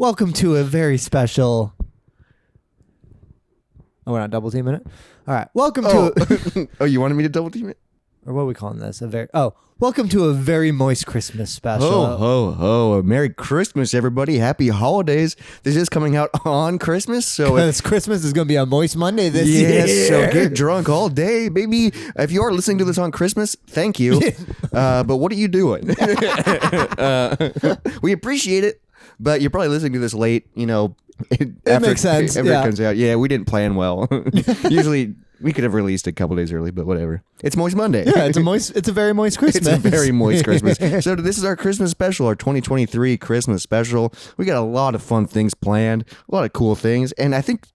Welcome to a very special... Oh, we're not double teaming it? All right. Welcome to... Oh, you wanted me to double team it? Or what are we calling this? Welcome to a very moist Christmas special. Ho, ho, ho. Merry Christmas, everybody. Happy holidays. This is coming out on Christmas, so... Because Christmas is going to be on Moist Monday this year. Yes, so get drunk all day, baby. If you are listening to this on Christmas, thank you. But what are you doing? We appreciate it, but you're probably listening to this late, It makes sense. After it comes out. Yeah, we didn't plan well. Usually... We could have released a couple days early, but whatever. It's Moist Monday. Yeah, it's a very moist Christmas. It's a very moist Christmas. So this is our Christmas special, our 2023 Christmas special. We got a lot of fun things planned, a lot of cool things, and I think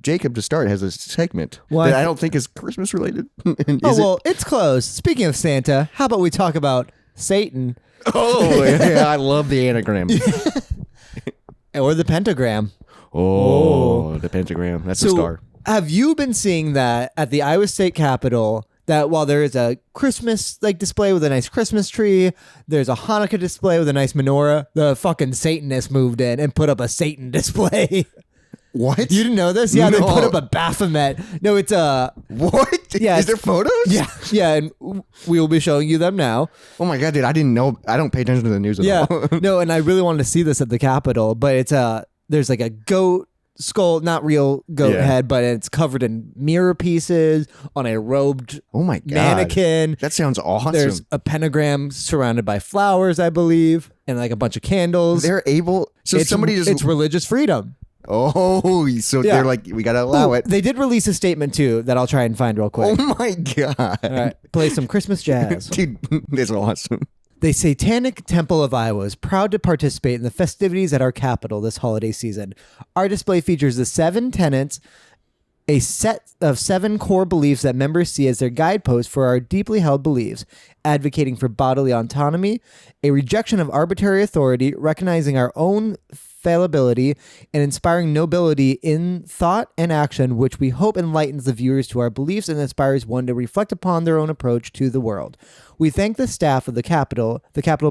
Jacob to start has a segment that I don't think is Christmas related. It's close. Speaking of Santa, how about we talk about Satan? Oh, yeah, I love the anagram. Or the pentagram. Oh, the pentagram. That's a star. Have you been seeing that at the Iowa State Capitol, that while there is a Christmas display with a nice Christmas tree, there's a Hanukkah display with a nice menorah, the fucking Satanists moved in and put up a Satan display. What? You didn't know this? Yeah, no. They put up a Baphomet. No, it's a... What? Yeah, is there photos? Yeah, and we will be showing you them now. Oh my God, dude, I didn't know. I don't pay attention to the news at all. No, and I really wanted to see this at the Capitol, but it's there's like a goat skull, not real goat head, but it's covered in mirror pieces on a robed mannequin. That sounds awesome. There's a pentagram surrounded by flowers, I believe, and like a bunch of candles. They're able... So it's religious freedom. Oh, so they're like, we got to allow it. They did release a statement too that I'll try and find real quick. Oh my God. All right, play some Christmas jazz. Dude, that's awesome. The Satanic Temple of Iowa is proud to participate in the festivities at our Capitol this holiday season. Our display features the 7 tenets, a set of 7 core beliefs that members see as their guideposts for our deeply held beliefs, advocating for bodily autonomy, a rejection of arbitrary authority, recognizing our own fallibility, and inspiring nobility in thought and action, which we hope enlightens the viewers to our beliefs and inspires one to reflect upon their own approach to the world. We thank the staff of the Capitol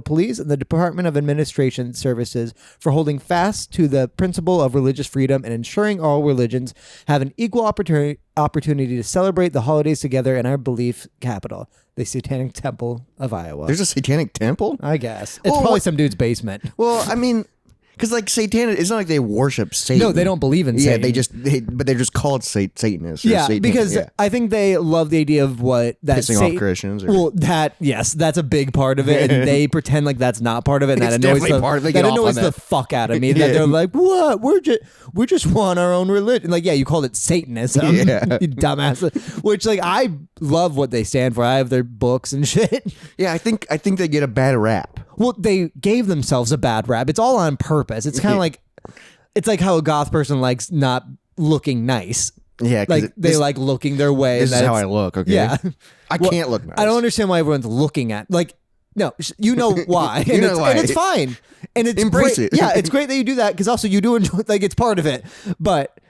Police, and the Department of Administration Services for holding fast to the principle of religious freedom and ensuring all religions have an equal opportunity to celebrate the holidays together in our belief capital, the Satanic Temple of Iowa. There's a Satanic Temple? I guess. It's probably some dude's basement. Well, I mean... Because like Satan, it's not like they worship Satan. No, they don't believe in Satan. Yeah, but they're just called Satanists. Yeah, because I think they love the idea of what that pissing off Christians. Well, that's a big part of it, and they pretend like that's not part of it. And that annoys the fuck out of me. That they're like, what? We just want our own religion. Like, yeah, you called it Satanism, you dumbass. Which I love what they stand for. I have their books and shit. Yeah, I think they get a bad rap. Well, they gave themselves a bad rap. It's all on purpose. It's kind of like, it's like how a goth person likes not looking nice. Yeah, like they like looking their way. This is how I look. Okay. Yeah, I can't look nice. I don't understand why everyone's looking at no. You know why? And it's fine. And it's embrace great. it. Yeah, it's great that you do that because also you do enjoy. It's part of it. But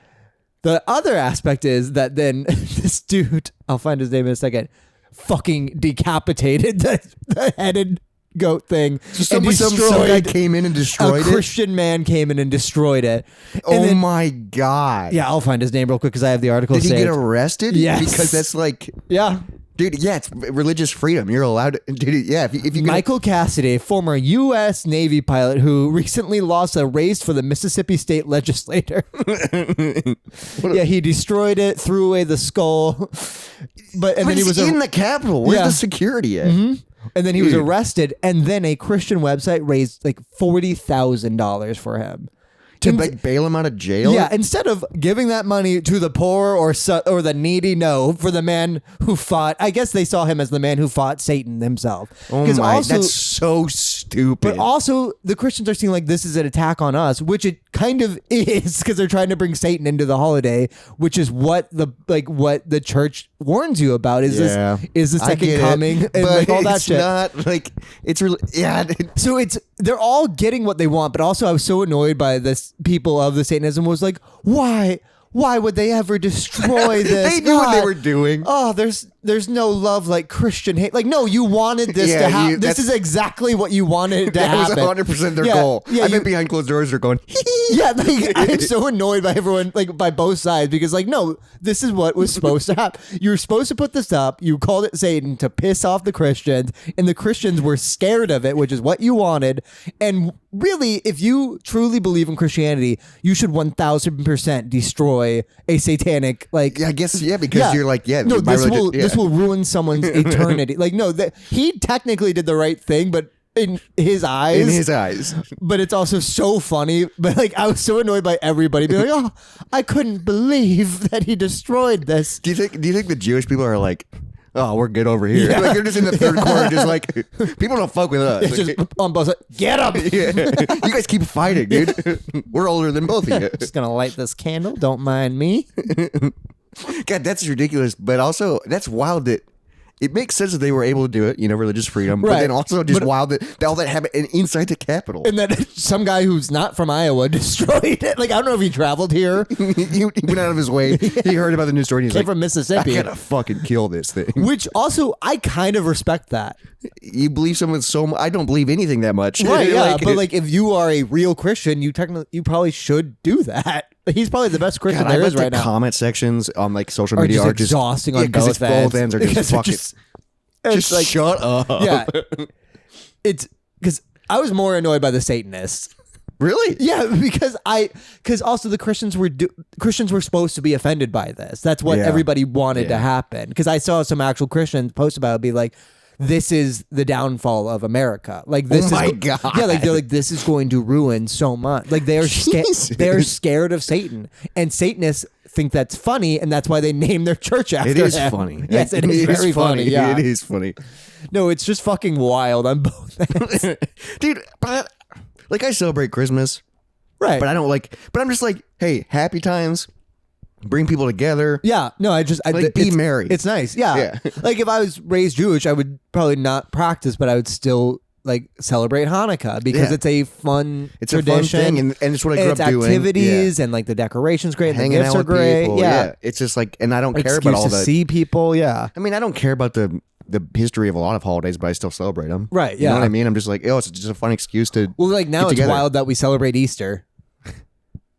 the other aspect is that then this dude, I'll find his name in a second, fucking decapitated the headed goat thing. So some guy came in and destroyed it? A Christian man came in and destroyed it. And my God. Yeah, I'll find his name real quick because I have the article saved. Did he get arrested? Yes. Because that's like... Yeah. Dude, yeah, it's religious freedom. You're allowed to... Dude, yeah, if you Michael Cassidy, former U.S. Navy pilot who recently lost a race for the Mississippi State Legislature. He destroyed it, threw away the skull. Then he was in the Capitol. Where's the security at? Mm-hmm. And then he was arrested, and then a Christian website raised $40,000 for him. To bail him out of jail? Yeah, instead of giving that money to the poor or the needy, no, for the man who fought. I guess they saw him as the man who fought Satan himself. Oh my, that's so stupid. But also, the Christians are seeing this is an attack on us, which it kind of is, because they're trying to bring Satan into the holiday, which is what the church warns you about. Is the second coming and all that shit. It's really So they're all getting what they want, but also I was so annoyed by this people of the Satanism was like, why why would they ever destroy this? They knew what they were doing. Oh, there's no love like Christian hate. Like, no, you wanted this to happen. This is exactly what you wanted to happen. That was 100% their goal. Yeah, I bet behind closed doors they're going, yeah, like, I'm so annoyed by everyone, like by both sides, because like, no, this is what was supposed to happen. You were supposed to put this up. You called it Satan to piss off the Christians, and the Christians were scared of it, which is what you wanted. And really, if you truly believe in Christianity, you should 1000% destroy a satanic, like, yeah, I guess, because you're like, no, this will ruin someone's eternity. Like, no, he technically did the right thing, but in his eyes, but it's also so funny. But like, I was so annoyed by everybody being like, oh, I couldn't believe that he destroyed this. Do you think the Jewish people are like, oh, we're good over here? Like, they're just in the third quarter, just like, people don't fuck with us. It's just on both sides. Get up! You guys keep fighting, dude. We're older than both of you. Just gonna light this candle. Don't mind me. God, that's ridiculous. But also, that's wild that it makes sense that they were able to do it, religious freedom. Right. But then also just wild that all that happened inside the Capitol. And then some guy who's not from Iowa destroyed it. Like, I don't know if he traveled here. He went out of his way. He heard about the news story and he's Came like, from Mississippi. I gotta fucking kill this thing. Which also, I kind of respect that. You believe someone so much. I don't believe anything that much. Right, yeah. But like, if you are a real Christian, you probably should do that. He's probably the best Christian there is right now. Comment sections on like social media are just exhausting on both ends. Both ends are just fucking. Just like, shut up. Yeah. It's because I was more annoyed by the Satanists. Really? Yeah, because also the Christians were supposed to be offended by this. That's what everybody wanted to happen. Because I saw some actual Christians post about it, be like, this is the downfall of America. Like, this God. Yeah, like they're like, this is going to ruin so much. Like, they're scared of Satan, and Satanists think that's funny, and that's why they name their church after him. It is him. funny. Yes, it is very funny. Yeah, it is funny. No, it's just fucking wild on both ends. Dude, but like, I celebrate Christmas, right? But I don't like. But I'm just like, hey, happy times. Bring people together. Yeah, no, I be merry. It's nice. Yeah. Like, if I was raised Jewish, I would probably not practice, but I would still like celebrate Hanukkah because it's a fun tradition. A fun thing, and it's what I grew up doing. It's activities and like the decorations great, and hanging the gifts out are with great. people. Yeah, it's just like, and I don't care about all to see people. Yeah, I mean, I don't care about the history of a lot of holidays, but I still celebrate them. Right. Yeah, you know what I mean. I'm just like, it's just a fun excuse to. Well, like now it's wild that we celebrate Easter.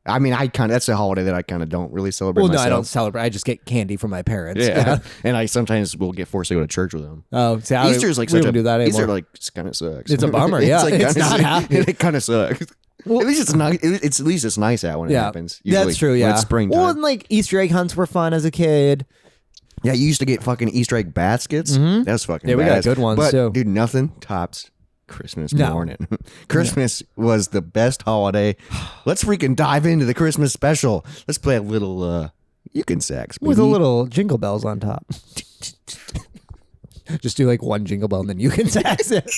I mean, that's a holiday that I kind of don't really celebrate. Well, no, myself. I don't celebrate. I just get candy from my parents. Yeah, and I sometimes will get forced to go to church with them. Oh, see, Easter's like we don't do that anymore. Easter like kind of sucks. It's a bummer. Yeah, it's not happy. It kind of sucks. Well, at least it's nice. At least it's nice out when it happens. Usually, that's true. Yeah, when it's springtime. Well, and like Easter egg hunts were fun as a kid. Yeah, you used to get fucking Easter egg baskets. Mm-hmm. That was fucking. Yeah, we got good ones too. Dude, nothing tops Christmas morning. Christmas was the best holiday. Let's freaking dive into the Christmas special. Let's play a little Uxe Sax with a little jingle bells on top. Just do like one jingle bell and then Uxe Sax it.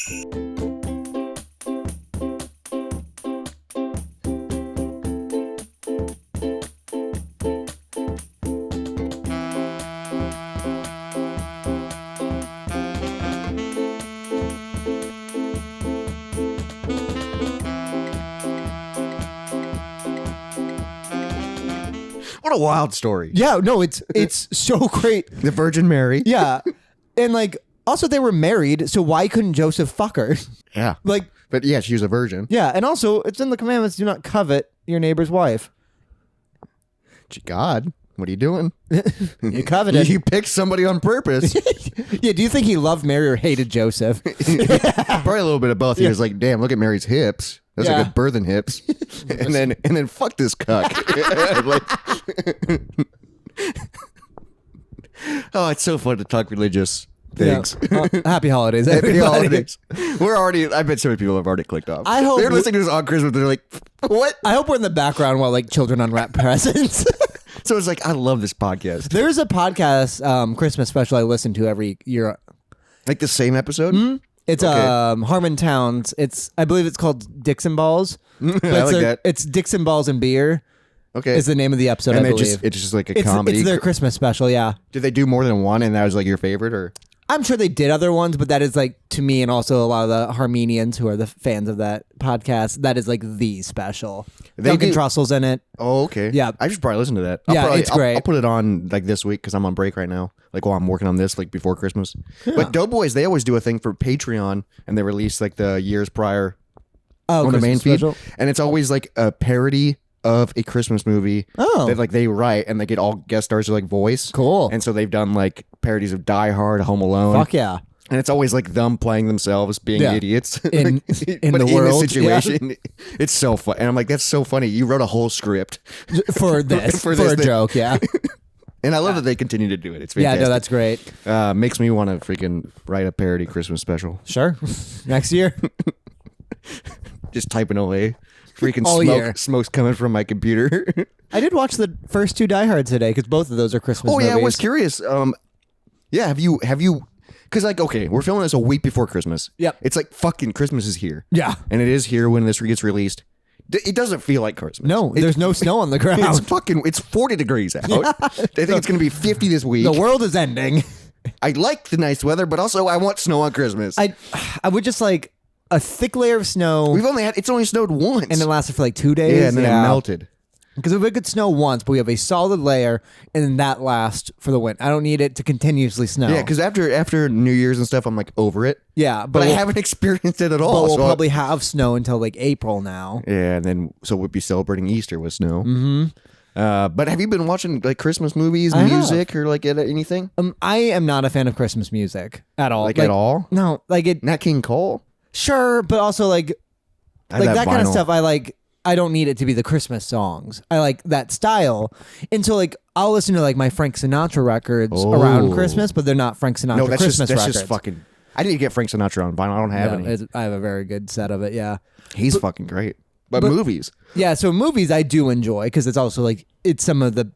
What a wild story. Yeah, no, it's so great. The Virgin Mary. Yeah. And like, also they were married, so why couldn't Joseph fuck her? Yeah. Like, but yeah, she was a virgin. Yeah, and also it's in the commandments, do not covet your neighbor's wife. God, what are you doing? You coveted. You picked somebody on purpose. Yeah, do you think he loved Mary or hated Joseph? Probably a little bit of both. He was like, damn, look at Mary's hips. Those are good birthing hips. and then fuck this cuck. Oh, it's so fun to talk religious things. Yeah. Happy holidays, Happy everybody. holidays. I bet so many people have already clicked off. I hope they're listening to this on Christmas. They're like, what? I hope we're in the background while like children unwrap presents. So it's like, I love this podcast. There's a podcast Christmas special I listen to every year. Like the same episode? Mm-hmm. It's Harmontown's. I believe it's called Dixon Balls. I like that. It's Dixon Balls and Beer. Okay, is the name of the episode. And I believe it's just like a comedy. It's their Christmas special. Yeah. Did they do more than one? And that was like your favorite, or? I'm sure they did other ones, but that is like, to me, and also a lot of the Harmenians who are the fans of that podcast, that is like the special. Duncan Trussell's in it. Oh, okay. Yeah. I should probably listen to that. It's great. I'll put it on like this week because I'm on break right now. Like while I'm working on this, like before Christmas. Yeah. But Doughboys, they always do a thing for Patreon, and they release like the years prior on the main feed, and it's always like a parody of a Christmas movie that like they write, and they get all guest stars to like voice. Cool. And so they've done like parodies of Die Hard, Home Alone. Fuck yeah. And it's always like them playing themselves being idiots in but the world. The situation. It's so fun. And I'm like, that's so funny. You wrote a whole script for this, for a joke. Yeah. And I love that they continue to do it. It's fantastic. Yeah, no, that's great. Makes me want to freaking write a parody Christmas special. Sure. Next year. Just typing away. Freaking smoke's coming from my computer. I did watch the first 2 Die Hards today because both of those are Christmas movies. Oh yeah, I was curious. Yeah, have you? Because like, okay, we're filming this a week before Christmas. Yep. It's like fucking Christmas is here. Yeah. And it is here when this gets released. It doesn't feel like Christmas. No, there's no snow on the ground. It's 40 degrees out. Yeah. I think it's going to be 50 this week. The world is ending. I like the nice weather, but also I want snow on Christmas. I would just like a thick layer of snow. It's only snowed once. And it lasted for like 2 days. Yeah, and then it melted. Because if it could snow once, but we have a solid layer, and then that lasts for the winter. I don't need it to continuously snow. Yeah, because after New Year's and stuff, I'm like over it. Yeah, but I haven't experienced it at all. But we'll probably have snow until like April now. Yeah, and then so we'll be celebrating Easter with snow. Mm-hmm. But have you been watching like Christmas movies, music, or like anything? I am not a fan of Christmas music at all. Like at all? No, like it. Nat King Cole. Sure, but also like that kind of stuff. I don't need it to be the Christmas songs. I like that style. And so like I'll listen to like my Frank Sinatra records around Christmas, but they're not Frank Sinatra Christmas records. Just fucking I didn't get Frank Sinatra on vinyl. I don't have any. I have a very good set of it, yeah. He's fucking great. But movies. Yeah, so movies I do enjoy because it's also like it's some of the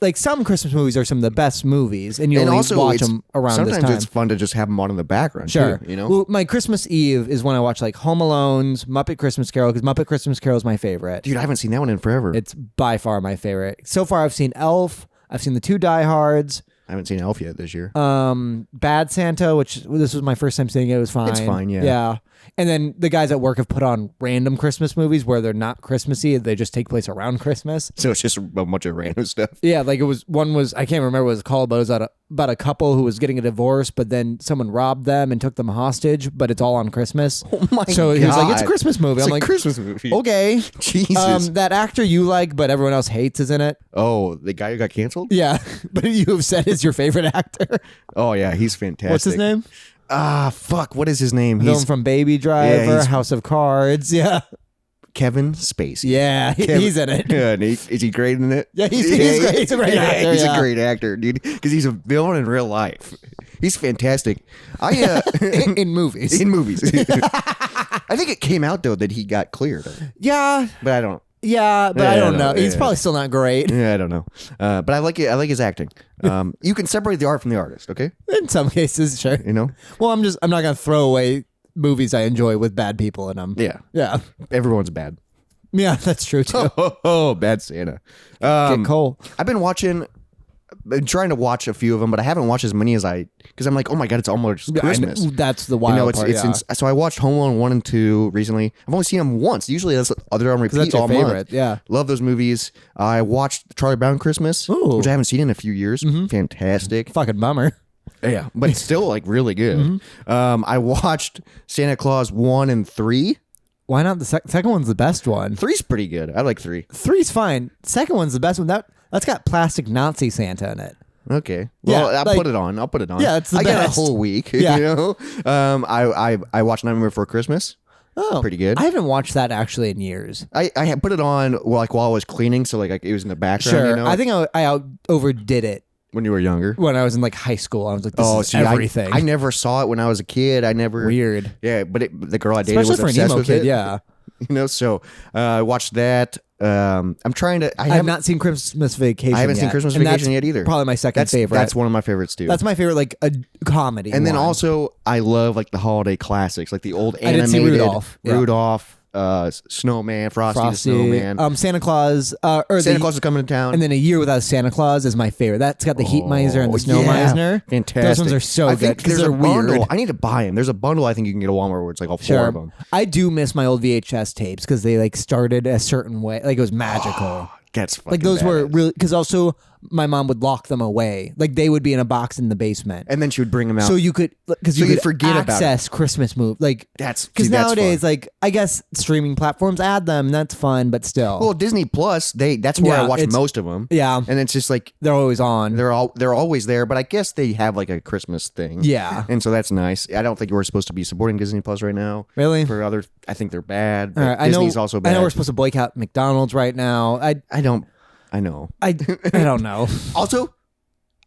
like some Christmas movies are some of the best movies, and you only watch them around this time. Sometimes it's fun to just have them on in the background. Sure, too, you know. Well, my Christmas Eve is when I watch like Home Alone's, Muppet Christmas Carol, because Muppet Christmas Carol is my favorite. Dude, I haven't seen that one in forever. It's by far my favorite. So far, I've seen Elf. I've seen the 2 Die Hards. I haven't seen Elf yet this year. Bad Santa, which this was my first time seeing it. It was fine. It's fine, yeah. Yeah. And then the guys at work have put on random Christmas movies where they're not Christmassy. They just take place around Christmas. So it's just a bunch of random stuff. Yeah, like one was, I can't remember what it was called, but it was about a couple who was getting a divorce, but then someone robbed them and took them hostage, but it's all on Christmas. Oh my God. So he was like, it's a Christmas movie. It's I'm like, Christmas movie. Okay. Jesus. That actor you like, but everyone else hates is in it. Oh, the guy who got canceled? Yeah, but you have said is your favorite actor. Oh, yeah, he's fantastic. What's his name? Fuck, what is his name? He's from Baby Driver, House of Cards, yeah. Kevin Spacey. Yeah, he's in it. Yeah, is he great in it? Yeah, he's great. He's a great actor. He's a great actor, dude, because he's a villain in real life. He's fantastic. In movies. In movies. I think it came out, though, that he got cleared. Yeah. But I don't. Yeah, but I don't know. He's probably still not great. Yeah, I don't know. But I like it. I like his acting. You can separate the art from the artist, okay? In some cases, sure. You know? Well, I'm not going to throw away movies I enjoy with bad people in them. Yeah. Yeah. Everyone's bad. Yeah, that's true, too. Bad Santa. Get Cole. I've been trying to watch a few of them, but I haven't watched as many as because I'm like, oh my God, it's almost Christmas. That's the wild part. So I watched Home Alone 1 and 2 recently. I've only seen them once. Usually they're on repeat that's your all favorite, month. yeah. Love those movies. I watched Charlie Brown Christmas, which I haven't seen in a few years. Mm-hmm. Fantastic. Fucking bummer. Yeah, but it's still like really good. Mm-hmm. I watched Santa Claus 1 and 3. Why not? The second one's the best one. 3's pretty good. I like 3. 3's fine. Second one's the best one. That's got plastic Nazi Santa in it. Okay. Well, yeah, I'll put it on. Yeah, it's the I best. got a whole week. Yeah. You know? I watched Nightmare Before Christmas. Oh, pretty good. I haven't watched that actually in years. I had put it on while I was cleaning, so like it was in the background. Sure. You know? I think I overdid it when you were younger. When I was in like high school, I was like, "This is everything." I never saw it when I was a kid. Weird. Yeah, but the girl I dated especially was for an obsessed emo with kid. it. Yeah. You know, so I watched that. I'm trying to. I have not seen Christmas Vacation. I haven't seen Christmas Vacation yet either. Probably my second favorite. That's one of my favorites too. That's my favorite, like a comedy. And then also, I love like the holiday classics, like the old animated I did see Rudolph. Rudolph. Snowman, Frosty the Snowman. Santa Claus. Santa Claus is coming to town. And then A Year Without Santa Claus is my favorite. That's got the Heat Miser and the Snow Miser. Fantastic. Those ones are so good because they're weird. Bundle. I need to buy them. There's a bundle I think you can get at Walmart where it's like all four of them. I do miss my old VHS tapes because they like started a certain way. Like it was magical. That's fucking like those badass. were really because also my mom would lock them away. Like they would be in a box in the basement, and then she would bring them out. So you could you could forget access about it. Christmas move. Like that's because nowadays, fun. like I guess streaming platforms add them. That's fun, but still. Well, Disney Plus, that's where I watch most of them. Yeah, and it's just like they're always on. They're always there, but I guess they have like a Christmas thing. Yeah, and so that's nice. I don't think we're supposed to be supporting Disney Plus right now. Really? For other, I think they're bad. All right, Disney's also bad. I know we're supposed to boycott McDonald's right now. I know. I don't know. Also,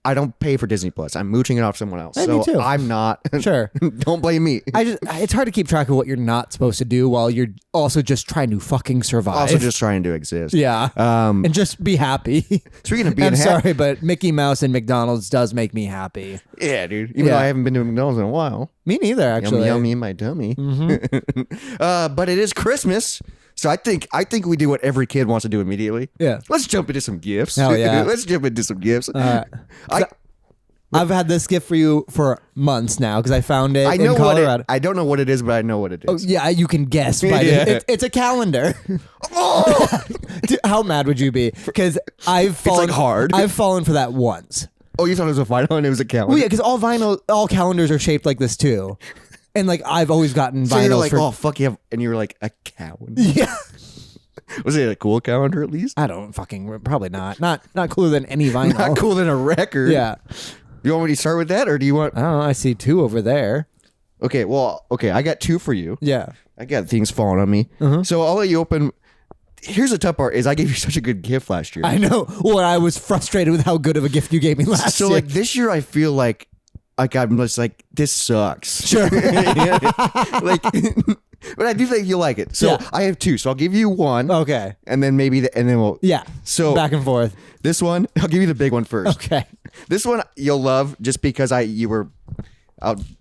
I don't pay for Disney Plus. I'm mooching it off someone else. Me So too. I'm not. Sure. Don't blame me. It's hard to keep track of what you're not supposed to do while you're also just trying to fucking survive. Also just trying to exist. Yeah. And just be happy. Speaking of being I'm happy. sorry, but Mickey Mouse and McDonald's does make me happy. Yeah, dude. Even though I haven't been to McDonald's in a while. Me neither, actually. Yummy in my tummy. Mm-hmm. But it is Christmas. So I think we do what every kid wants to do immediately. Yeah. Let's jump into some gifts. Hell yeah. Let's jump into some gifts. I've had this gift for you for months now because I found it in Colorado. I don't know what it is, but I know what it is. Oh, yeah, you can guess. By it's a calendar. Oh! Dude, how mad would you be? Because I've fallen hard. I've fallen for that once. Oh, you thought it was a vinyl and it was a calendar? Well, yeah, because all calendars are shaped like this too. And like I've always gotten so you're vinyls like, for. oh fuck yeah, and you were like a calendar. Yeah. Was it a cool calendar at least? I don't fucking probably not cooler than any vinyl. Not cooler than a record. Yeah. You want me to start with that, or do you want? I don't know. I see two over there. Okay, I got two for you. Yeah. I got things falling on me. So I'll let you open. Here's the tough part: is I gave you such a good gift last year. I know. Well, I was frustrated with how good of a gift you gave me last year. So like this year, I feel like I'm just like this sucks. Sure. Like, but I do think you'll like it. So Yeah. I have two. So I'll give you one. Okay. And then and then we'll. Yeah. So back and forth. This one, I'll give you the big one first. Okay. This one you'll love just because I'll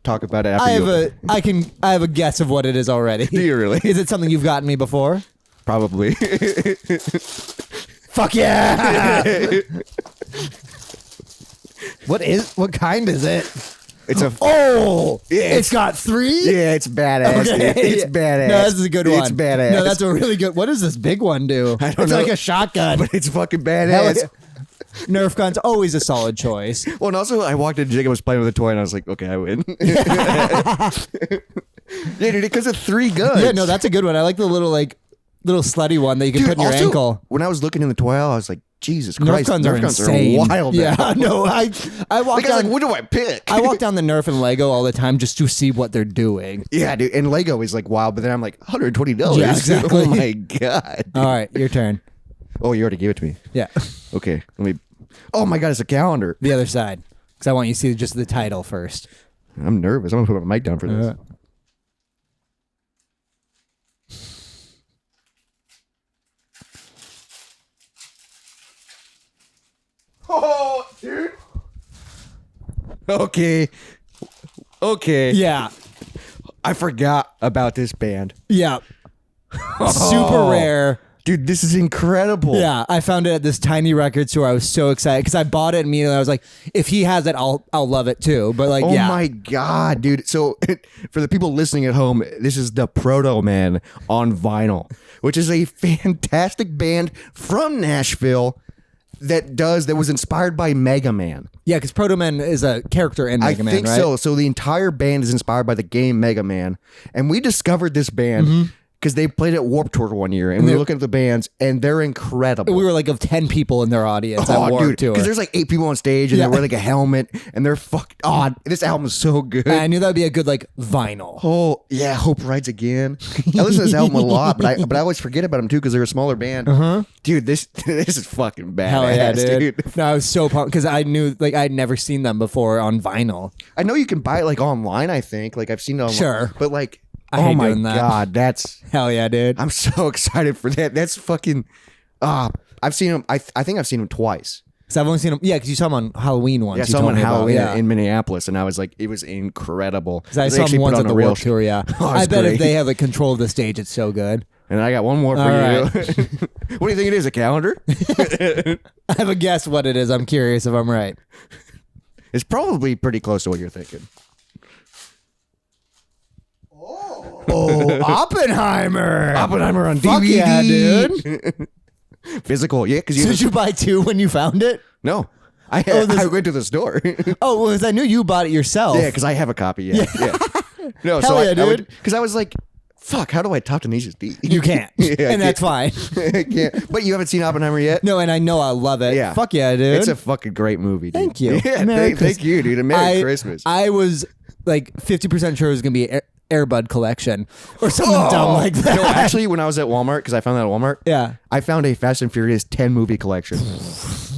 talk about it after I have a guess of what it is already. Do you really? Is it something you've gotten me before? Probably. Fuck yeah! What kind is it? It's a it's got three? Yeah, it's badass. Okay. Dude. It's badass. No, this is a good one. It's badass. No, that's a really good. What does this big one do? I don't it's know. like a shotgun. But it's fucking Hell badass. yeah. Nerf gun's always a solid choice. Well, and also I walked in, Jacob was playing with a toy, and I was like, okay, I win. Yeah, dude, because of 3 guns. Yeah, no, that's a good one. I like the little slutty one that you can Dude, put in your also, ankle. When I was looking in the toy aisle, I was like, Jesus Nerf Christ, guns are insane. wild. Yeah, now. no, I walk Like, I was down. like, what do I pick? I walk down the Nerf and Lego all the time just to see what they're doing. Yeah, dude, and Lego is like wild, but then I'm like, $120. Yeah, exactly. Oh my god. All right, your turn. Oh, you already gave it to me. Yeah, Okay, let me. Oh my god, it's a calendar. the other side, because I want you to see just the title first. I'm nervous. I'm gonna put my mic down for this. Oh, dude. Okay. Yeah, I forgot about this band. yeah. Super rare. Dude, this is incredible. Yeah, I found it at this tiny record store. I was so excited because I bought it immediately. I was like, if he has it, I'll love it too. But like, Oh yeah. my god, dude. So for the people listening at home, this is the Proto Man on vinyl, which is a fantastic band from Nashville that was inspired by Mega Man. Yeah, because Proto Man is a character in Mega Man, I think right? so. So the entire band is inspired by the game Mega Man. And we discovered this band because they played at Warped Tour one year, and we were looking at the bands, and they're incredible. We were like of 10 people in their audience at Warped Tour. because there's like 8 people on stage, and Yeah. they wear like a helmet, and they're fucked. Oh, this album is so good. I knew that would be a good like vinyl. Oh yeah, Hope Rides Again. I listen to this album a lot, but I always forget about them too because they're a smaller band. Dude, this is fucking badass, Hell yeah, dude. dude. No, I was so pumped because I knew like I'd never seen them before on vinyl. I know you can buy it like online. I think like I've seen it online, Sure. but like I oh hate my doing that. god, that's Hell yeah, dude. I'm so excited for that. That's fucking. I've seen him. I think I've seen him twice. So I've only seen them. Yeah, because you saw them on Halloween once. Yeah, I you saw him told on me about, Halloween yeah. in Minneapolis, and I was like, it was incredible. Because I They saw actually them put once on at a the real Warped Tour, yeah. Oh, it was I bet great. if they have like control of the stage, it's so good. And I got one more for All you. right. What do you think it is? A calendar? I have a guess what it is. I'm curious if I'm right. It's probably pretty close to what you're thinking. Oh, Oppenheimer. Oppenheimer on Fuck DVD. yeah, dude. Physical, yeah. Because Did you buy 2 when you found it? No. I went to the store. Oh, because I knew you bought it yourself. Yeah, because I have a copy. Yeah. No, Hell so yeah, dude. Because I was like, fuck, how do I top Tanisha's D? You can't. And that's fine. I can't. But you haven't seen Oppenheimer yet? No, and I know I love it. Yeah. Fuck yeah, dude. It's a fucking great movie, dude. Thank you. Yeah, Merry thank you, dude. And Merry Christmas. I was like 50% sure it was going to be Airbud collection or something dumb like that. No, actually, when I was at Walmart, because I found that at Walmart, Yeah. I found a Fast and Furious 10 movie collection.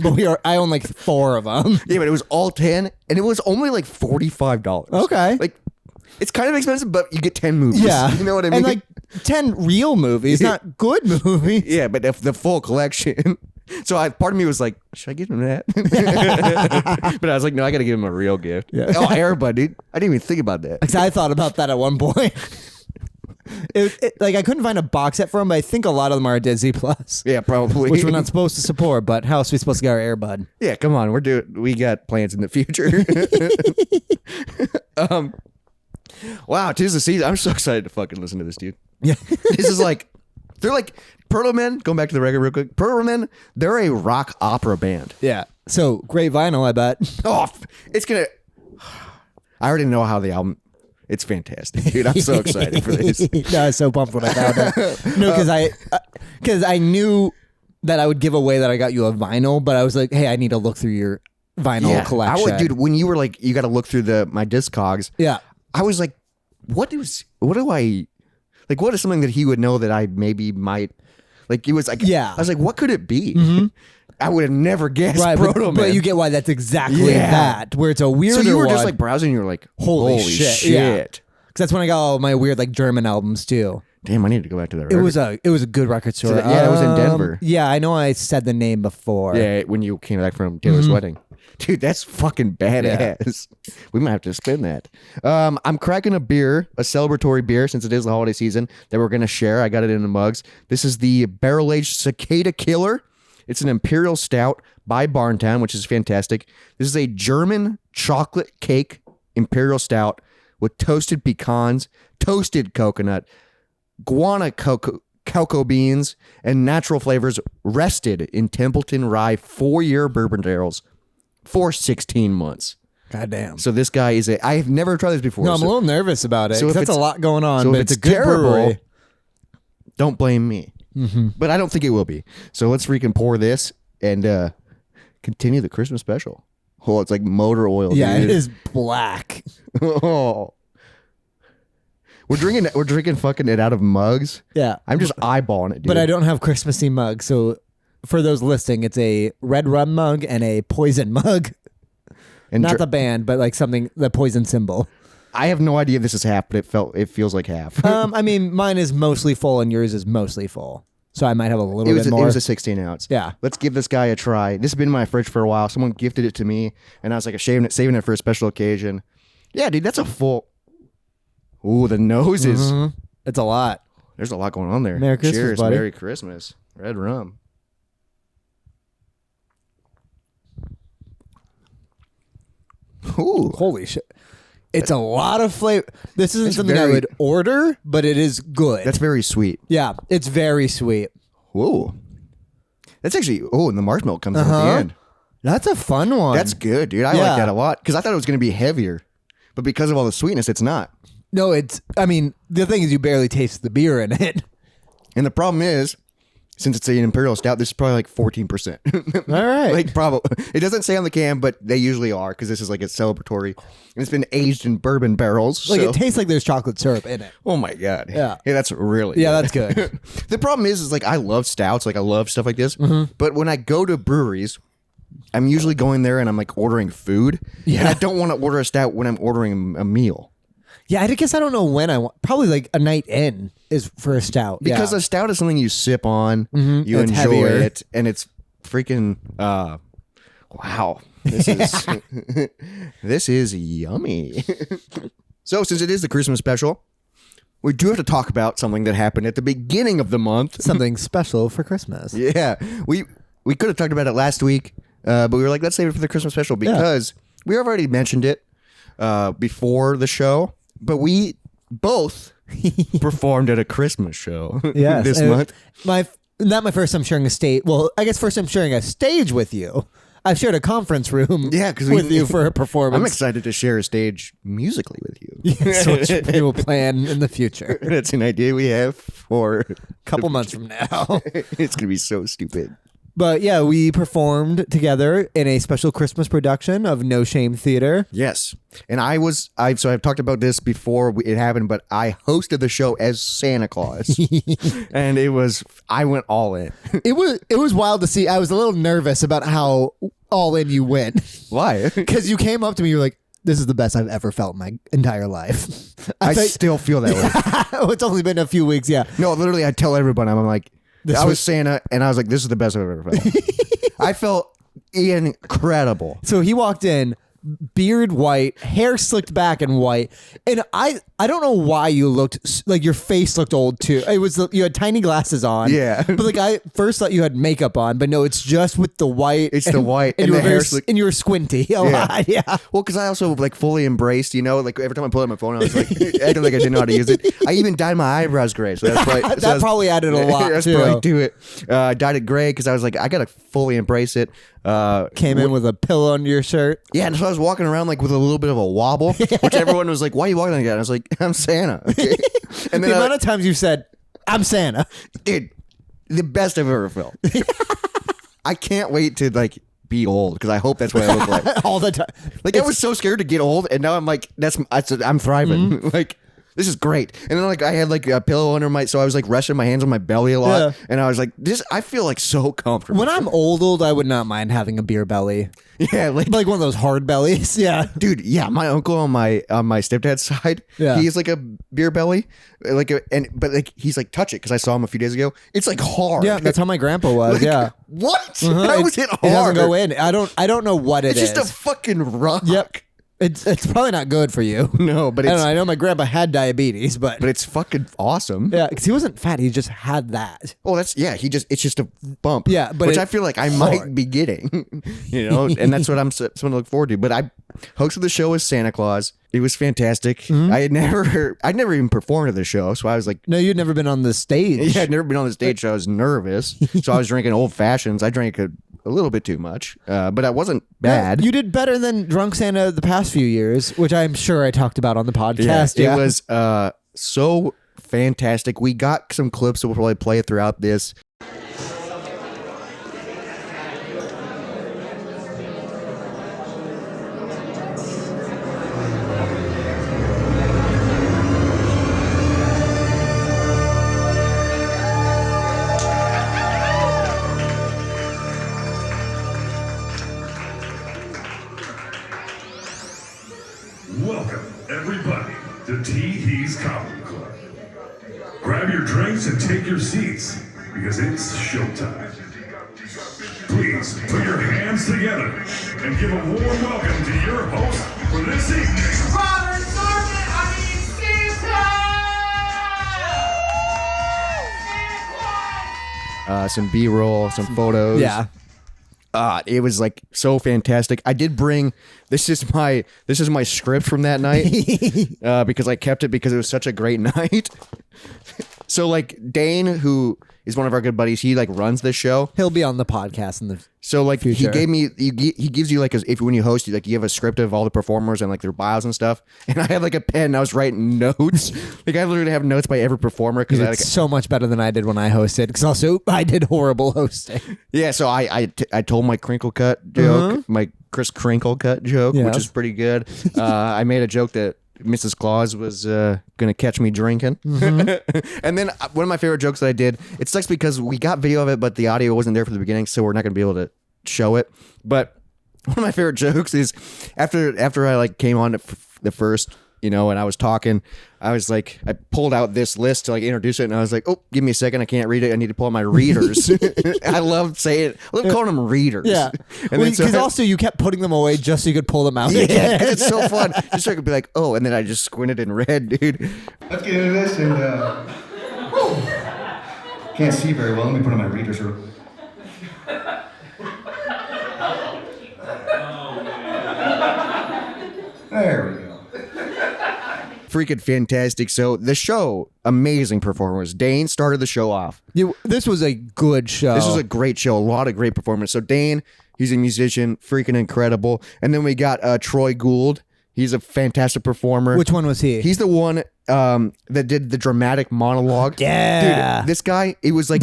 But I own like 4 of them. Yeah, but it was all 10, and it was only like $45. Okay. Like, it's kind of expensive, but you get 10 movies. Yeah. You know what I mean? And like 10 real movies, not good movies. Yeah, but the full collection. So part of me was like, should I give him that? But I was like, no, I got to give him a real gift. Yeah. Oh, Airbud, dude. I didn't even think about that. Because I thought about that at one point. Like I couldn't find a box set for them, but I think a lot of them are Disney Plus. Yeah, probably. Which we're not supposed to support, but how else are we supposed to get our Airbud? Yeah, come on. We got plans in the future. Wow, 'tis the season. I'm so excited to fucking listen to this, dude. Yeah. This is like, they're like, Pearl Men, going back to the record real quick. Pearl Men, they're a rock opera band. Yeah. So great vinyl, I bet. Oh, it's gonna, I already know how the album, it's fantastic, dude. I'm so excited for this. No, I was so pumped when I found it. No, because I knew that I would give away that I got you a vinyl, but I was like, hey, I need to look through your vinyl collection. Dude, when you were like, you got to look through my Discogs. Yeah. I was like, what is something that he would know that I maybe might, like, it was like, Yeah. I was like, what could it be? I would have never guessed Right, Proto Man. but you get why that's exactly that, where it's a weirder So you were one. just like browsing, you were like, Holy shit. Yeah. Because that's when I got all my weird like German albums too. Damn, I need to go back to that. It was a good record store. Yeah, it was in Denver. Yeah, I know I said the name before. Yeah, when you came back from Taylor's wedding. Dude, that's fucking badass. We might have to spin that. I'm cracking a beer, a celebratory beer, since it is the holiday season, that we're going to share. I got it in the mugs. This is the barrel-aged Cicada Killer. It's an imperial stout by Barntown, which is fantastic. This is a German chocolate cake imperial stout with toasted pecans, toasted coconut, guana cocoa beans, and natural flavors rested in Templeton Rye 4-year bourbon barrels for 16 months. Goddamn. So this guy is I have never tried this before. No, I'm a little nervous about it. so if That's a it's- lot going on, so but if it's a it's good terrible, brewery. don't blame me. But I don't think it will be. So let's freaking pour this and continue the Christmas special. Oh, it's like motor oil. Yeah, dude. it is black. Oh. We're drinking fucking it out of mugs. Yeah. I'm just eyeballing it, dude. But I don't have Christmassy mugs, so for those listening, it's a red rum mug and a poison mug. And Not the band, but like something, the poison symbol. I have no idea if this is half, but it feels like half. I mean, mine is mostly full and yours is mostly full. So I might have a little bit more. It was a 16 ounce. Yeah. Let's give this guy a try. This has been in my fridge for a while. Someone gifted it to me, and I was like saving it for a special occasion. Yeah, dude, that's a full. Ooh, the nose is. It's a lot. There's a lot going on there. Merry Christmas, Cheers, buddy. Merry Christmas. Red rum. Ooh. Holy shit. It's a lot of flavor. This isn't It's something I very- would order, but it is good. That's very sweet. yeah, it's very sweet. Whoa. That's actually. Oh, and the marshmallow comes in at the end. That's a fun one. That's good, dude. I Yeah. like that a lot because I thought it was going to be heavier, but because of all the sweetness, it's not. No, I mean, the thing is you barely taste the beer in it. And the problem is, since it's an imperial stout, this is probably like 14%. All right. Like probably it doesn't say on the can, but they usually are because this is like a celebratory, and it's been aged in bourbon barrels. Like so. it tastes like there's chocolate syrup in it. Oh my god. Yeah. That's really. Yeah, good. that's good. The problem is like I love stouts, like I love stuff like this. Mm-hmm. But when I go to breweries, I'm usually going there and I'm like ordering food. Yeah. And I don't want to order a stout when I'm ordering a meal. Yeah, I guess I don't know when I want. Probably like a night in is for a stout. Because yeah. a stout is something you sip on, you It's enjoy heavier. it, and it's freaking wow. This is this is yummy. So since it is the Christmas special, we do have to talk about something that happened at the beginning of the month. Something special for Christmas. Yeah, we could have talked about it last week, but we were like, let's save it for the Christmas special because we already mentioned it before the show, but we both performed at a Christmas show this month. Not my first time sharing a stage. Well, I guess first time sharing a stage with you. I've shared a conference room with you for a performance. I'm excited to share a stage musically with you. Yes, which we will plan in the future. That's an idea we have for a couple months from now. It's going to be so stupid. But yeah, we performed together in a special Christmas production of No Shame Theater. Yes. And so I've talked about this before it happened, but I hosted the show as Santa Claus. And I went all in. It was wild to see. I was a little nervous about how all in you went. Why? Because you came up to me, you're like, this is the best I've ever felt in my entire life. I still feel that way. It's only been a few weeks, yeah. No, literally, I tell everyone, I'm like, I was Santa, and I was like, this is the best I've ever felt. I felt incredible. So he walked in, beard white, hair slicked back and white, and I don't know why you looked like your face looked old too. It was you had tiny glasses on, but like I first thought you had makeup on, but no, it's just with the white. It's the white and the hair and you were squinty a lot. Yeah. Well, because I also like fully embraced, like every time I pull out my phone, I was like acting like I didn't know how to use it. I even dyed my eyebrows gray, so that's probably that probably added a lot. That's probably to it. I dyed it gray because I was like, I gotta fully embrace it. Came in with a pillow under your shirt. Yeah, and so I was walking around like with a little bit of a wobble, which everyone was like, "Why are you walking like that?" And I was like, "I'm Santa." Okay? And then the amount of times you said, "I'm Santa," dude, the best I've ever felt. I can't wait to like be old because I hope that's what I look like all the time. Like I was so scared to get old, and now I'm like, I'm thriving. Mm-hmm. Like. This is great. And then like I had like a pillow under so I was like resting my hands on my belly a lot. Yeah. And I was like, I feel like so comfortable. When I'm old, I would not mind having a beer belly. Yeah, like one of those hard bellies. Yeah. Dude, yeah, my uncle on my stepdad's side, he's like a beer belly. But he's like, touch it because I saw him a few days ago. It's like hard. Yeah, that's how my grandpa was. Like, what? How was it hard? It doesn't go in. I don't know what it is. It's just a fucking rock. Yep. It's probably not good for you. No, but I know my grandpa had diabetes, but it's fucking awesome. Yeah, because he wasn't fat; he just had that. Oh, it's just a bump. Yeah, but which I feel like I might be getting, and that's what I'm something to look forward to. But I hosted the show as Santa Claus. It was fantastic. Mm-hmm. I'd never even performed at the show, so I was like, no, you'd never been on the stage. Yeah, I'd never been on the stage, so I was nervous. So I was drinking old fashions. I drank a little bit too much, but I wasn't bad. You did better than Drunk Santa the past few years, which I'm sure I talked about on the podcast. Yeah. It was so fantastic. We got some clips that we'll probably play throughout this. Welcome, everybody, to Tee-Hee's Comedy Club. Grab your drinks and take your seats, because it's showtime. Please put your hands together and give a warm welcome to your host for this evening, Robert Sorkin, Santa! Some B-roll, some photos. Yeah. It was like so fantastic. I did bring this is my script from that night because I kept it because it was such a great night. So like Dane, who is one of our good buddies, he like runs this show. He'll be on the podcast in the so like future. he gives you like if when you host, you have a script of all the performers and like their bios and stuff. And I had like a pen and I was writing notes. Like I literally have notes by every performer because it's so much better than I did when I hosted. Because also I did horrible hosting. Yeah, so I told my crinkle cut joke, my Chris Crinkle cut joke, which is pretty good. I made a joke that Mrs. Claus was going to catch me drinking. Mm-hmm. And then one of my favorite jokes that I did, it sucks because we got video of it, but the audio wasn't there from the beginning, so we're not going to be able to show it. But one of my favorite jokes is after I like came on the first you know, and I was talking. I was like, I pulled out this list to like introduce it, and I was like, oh, give me a second. I can't read it. I need to pull out my readers. I love saying it. I love calling them readers. Yeah. Because also you kept putting them away just so you could pull them out. Yeah, 'cause it's so fun. Just so I could be like, oh, and then I just squinted and read, dude. Let's get into this and can't see very well. Let me put on my readers. There we go. Freaking fantastic. So the show, amazing performers. Dane started the show off. This was a good show. This was a great show. A lot of great performers. So Dane, he's a musician, freaking incredible. And then we got Troy Gould. He's a fantastic performer. Which one was he? He's the one that did the dramatic monologue. Yeah. Dude, this guy, it was like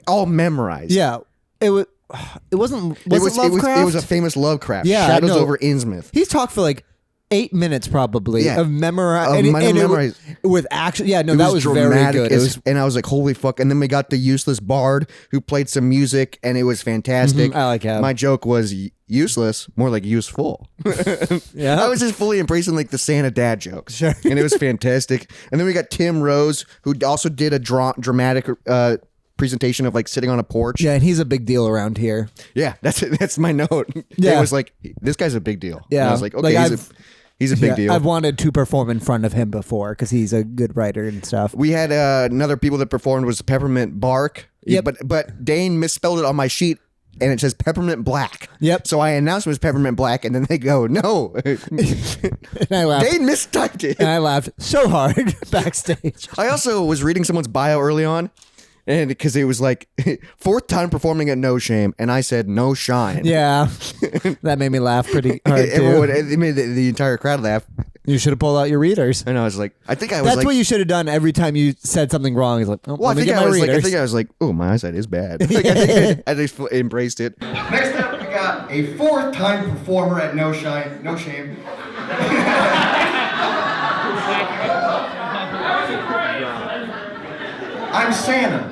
all memorized. Yeah. It wasn't Lovecraft? It was a famous Lovecraft. Yeah, Shadows no. over Innsmouth. He's talked for like 8 minutes probably Yeah. of memorize with action. Yeah, no, It that was very dramatic good. and I was like, holy fuck. And then we got the useless bard who played some music, and it was fantastic. I like him. My joke was useless, more like useful. Yeah. I was just fully embracing like the Santa dad jokes. Sure. And it was fantastic. And then we got Tim Rose, who also did a dramatic presentation of like sitting on a porch. Yeah, and he's a big deal around here. Yeah, that's my note. Yeah. It was like, this guy's a big deal. Yeah. And I was like, okay, he's a big deal. I've wanted to perform in front of him before because he's a good writer and stuff. We had another people that performed was Peppermint Bark. Yep. But Dane misspelled it on my sheet, and it says Peppermint Black. Yep. So I announced it was Peppermint Black, and then they go, no. And I laughed. Dane mistyped it. And I laughed so hard backstage. I also was reading someone's bio early on, and because it was like 4th time performing at No Shame, and I said No Shine. Yeah, that made me laugh pretty hard too. It made the entire crowd laugh. You should have pulled out your readers. And I was like, I think I was That's like, what you should have done every time you said something wrong. He's like, oh, well, let me get my I readers. was like, oh, my eyesight is bad. Like, I just embraced it. Next up, we got a 4th time performer at No Shame. I'm Santa.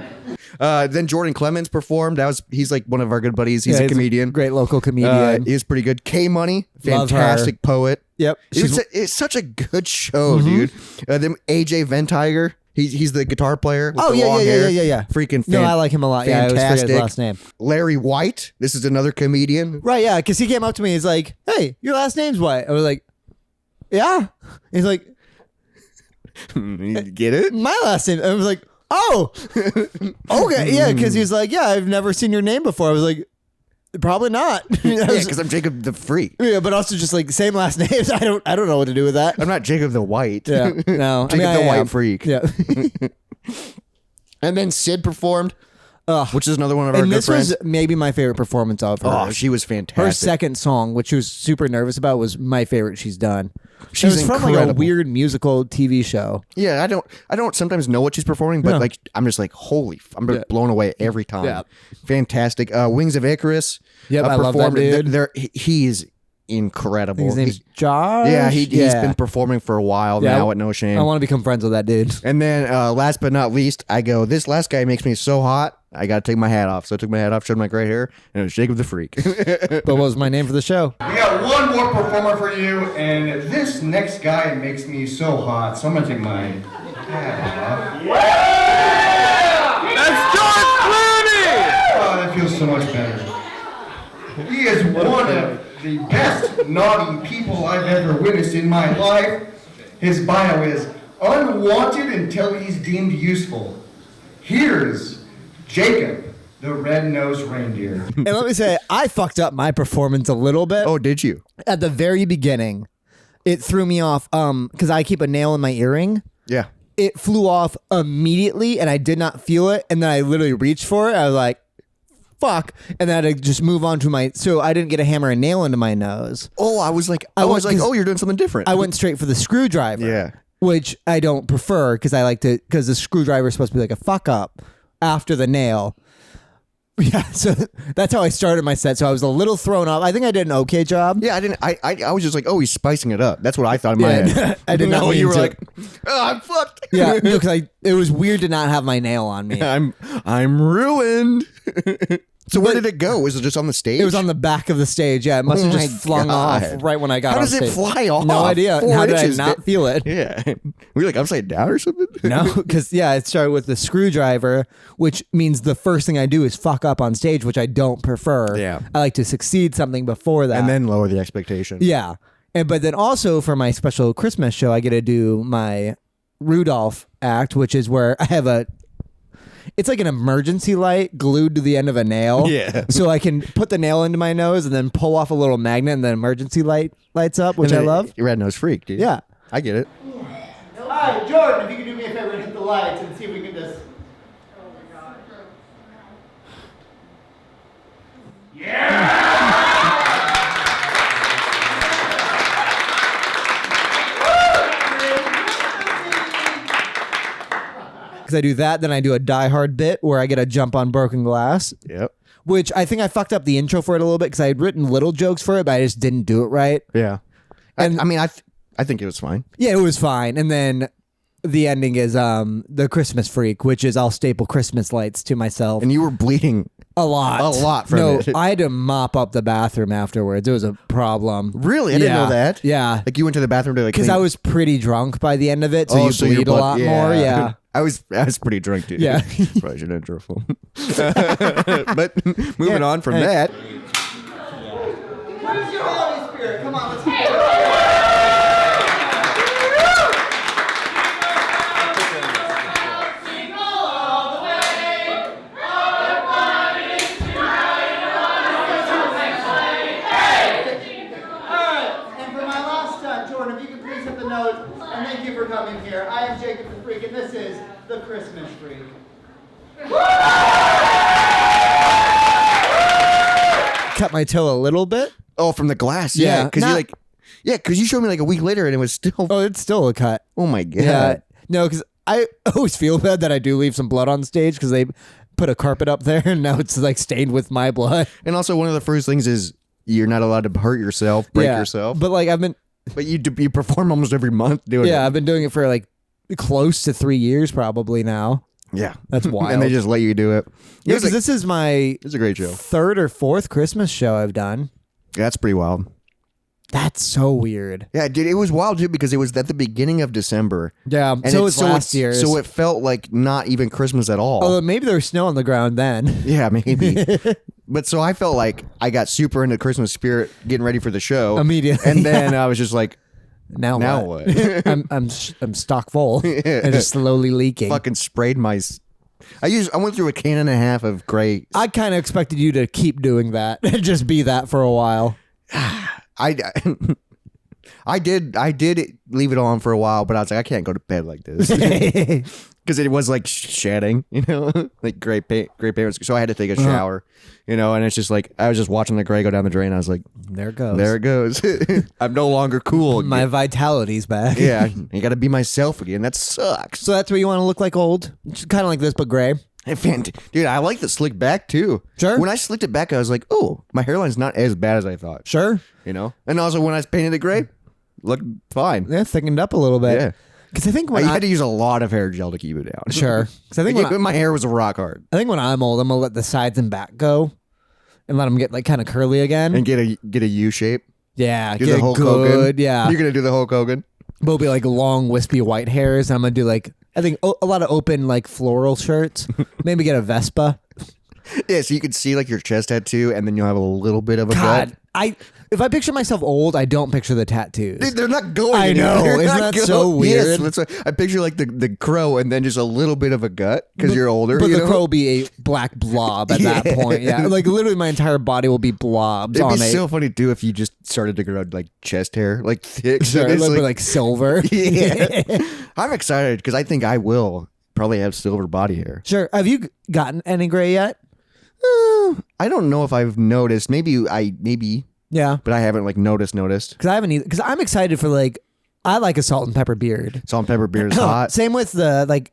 Then Jordan Clemens performed. He's like one of our good buddies. He's a comedian. Great local comedian. He's pretty good. K Money, Love fantastic her. poet. Yep. It's such a good show, dude. Then AJ Ventiger. He's the guitar player with the long hair. Yeah. Freaking No, I like him a lot. Yeah, I always forget his last name. Larry White. This is another comedian. Right, yeah, because he came up to me. He's like, hey, your last name's White. I was like, yeah. He's like, You get it? my last name. I was like, oh, okay, yeah, because he's like, yeah, I've never seen your name before. I was like, probably not. Yeah, because I'm Jacob the Freak. Yeah, but also just like same last names. I don't know what to do with that. I'm not Jacob the White. Yeah, no, Jacob I the White am. Freak. Yeah. And then Sid performed, which is another one of our And good this friends. was maybe my favorite performance of her. Oh, she was fantastic. Her second song, which she was super nervous about, was my favorite she's done. She's it was from like a incredible. weird musical TV show. Yeah, I don't sometimes know what she's performing, but No. like I'm just like I'm blown away every time. Yeah. Fantastic. Wings of Icarus. Yep, I love that dude. He is incredible. His name's Josh. Yeah, he's been performing for a while Yeah, now at No Shame. I want to become friends with that dude. And then last but not least, I go, this last guy makes me so hot, I got to take my hat off. So I took my hat off, showed my gray hair, and it was Jacob the Freak. But what was my name for the show? We got one more performer for you, and this next guy makes me so hot, so I'm gonna take my hat off. That's George Clooney! Oh, that feels so much better. He is one of the best naughty people I've ever witnessed in my life. His bio is unwanted until he's deemed useful. Here's Jacob, the red-nosed reindeer. And let me say, I fucked up my performance a little bit. Oh, did you? At the very beginning, it threw me off because I keep a nail in my earring. Yeah. It flew off immediately, and I did not feel it. And then I literally reached for it. I was like, fuck. And then I had to just move on to so I didn't get a hammer and nail into my nose. Oh, I was like, oh, you're doing something different. I went straight for the screwdriver. Yeah. Which I don't prefer because because the screwdriver is supposed to be like a fuck up after the nail. Yeah, so that's how I started my set. So I was a little thrown off. I think I did an okay job. Yeah, I didn't. I was just like, oh, he's spicing it up. That's what I thought in my head. I did not. No, you mean were to. like, oh, I'm fucked. Yeah, because it was weird to not have my nail on me. I'm ruined. So where did it go? Was it just on the stage? It was on the back of the stage. Yeah, it must have Oh just my flung God. off right when I got How on does it stage. fly off? No idea. 4 How did I inches. not feel it? Yeah. Were you like upside down or something? No, because it started with the screwdriver, which means the first thing I do is fuck up on stage, which I don't prefer. Yeah. I like to succeed something before that. And then lower the expectation. Yeah. But then also for my special Christmas show, I get to do my Rudolph act, which is where I have it's like an emergency light glued to the end of a nail. Yeah. So I can put the nail into my nose and then pull off a little magnet and the emergency light lights up, which I love. You're red nose freak, dude. Yeah. I get it. All right, Jordan, if you could do me a favor and hit the lights and see if we can just... Because I do that, then I do a Die Hard bit where I get a jump on broken glass, Yep. which I think I fucked up the intro for it a little bit because I had written little jokes for it, but I just didn't do it right. Yeah. And- I think it was fine. Yeah, it was fine. And then the ending is the Christmas Freak, which is I'll staple Christmas lights to myself. And you were bleeding. A lot from no, it. I had to mop up the bathroom afterwards. It was a problem. Really? I didn't know that. Yeah. Like you went to the bathroom to like Because clean- I was pretty drunk by the end of it, so Oh, you so your bleed a blood- lot more. Yeah. I was pretty drunk too. Yeah. Probably should enter a phone. But moving on from that. Where's your Holy Spirit? Come on, let's go. And for my last stunt, Jordan, if you could please hit the note, and thank you for coming here. I am Jacob the Freak, and this is the Christmas Freak. Cut my toe a little bit. Oh, from the glass. Yeah, Yeah. Because not- because you showed me like a week later and it was still. Oh, it's still a cut. Oh my god. Yeah. No, because I always feel bad that I do leave some blood on stage because they put a carpet up there and now it's like stained with my blood. And also one of the first things is you're not allowed to hurt yourself, break yourself. But like But you perform almost every month doing it. I've been doing it for like close to 3 years probably now. Yeah. That's wild. And they just let you do it. Yeah, It was, because this is my a great show. third or fourth Christmas show I've done. That's pretty wild. That's so weird. Yeah, dude, it was wild too because it was at the beginning of December. Yeah, And so it- was last year. So it felt like not even Christmas at all. Although maybe there was snow on the ground then. Yeah, maybe. But so I felt like I got super into Christmas spirit getting ready for the show. Immediately. And then I was just like, Now what? I'm stock full and just slowly leaking. fucking sprayed my. I went through a can and a half of gray. I kind of expected you to keep doing that and just be that for a while. I did leave it on for a while, but I was like, I can't go to bed like this because it was like shedding, like gray paint. So I had to take a shower, and it's just like I was just watching the gray go down the drain. I was like, There it goes. there it goes. I'm no longer cool. My vitality's back. Yeah, I got to be myself again. That sucks. So that's what you want to look like old? Kind of like this, but gray. Dude, I like the slick back too. Sure. When I slicked it back, I was like, oh, my hairline's not as bad as I thought. Sure. And also when I painted it gray, looked fine. Yeah, thickened up a little bit. Yeah. Because I think when I had to use a lot of hair gel to keep it down. Sure. 'Cause I think when my hair was rock hard. I think when I'm old, I'm gonna let the sides and back go, and let them get like kind of curly again. And get a U shape. Yeah, Do get the Hulk good. Hogan. Yeah, You're gonna do the Hulk Hogan. but it'll be like long, wispy white hairs. And I'm gonna do like I think a lot of open like floral shirts. Maybe get a Vespa. Yeah, so you can see like your chest tattoo, and then you'll have a little bit of a God, gut. if I picture myself old, I don't picture the tattoos. Dude, they're not going. I know. anywhere. They're Isn't not that so weird? Yes, that's what, I picture like the crow, and then just a little bit of a gut because you're older. But you the know? crow will be a black blob at that point. Yeah, like literally my entire body will be blobs It'd on be it. so funny too if you just started to grow like chest hair, like thick. Sure, It's like silver. yeah. I'm excited because I think I will probably have silver body hair. Sure. Have you gotten any gray yet? I don't know if I've noticed. Maybe, Yeah. but I haven't like noticed. Because I haven't either. Because I'm excited for like, I like a salt and pepper beard. Salt and pepper beard is hot. Same with the like,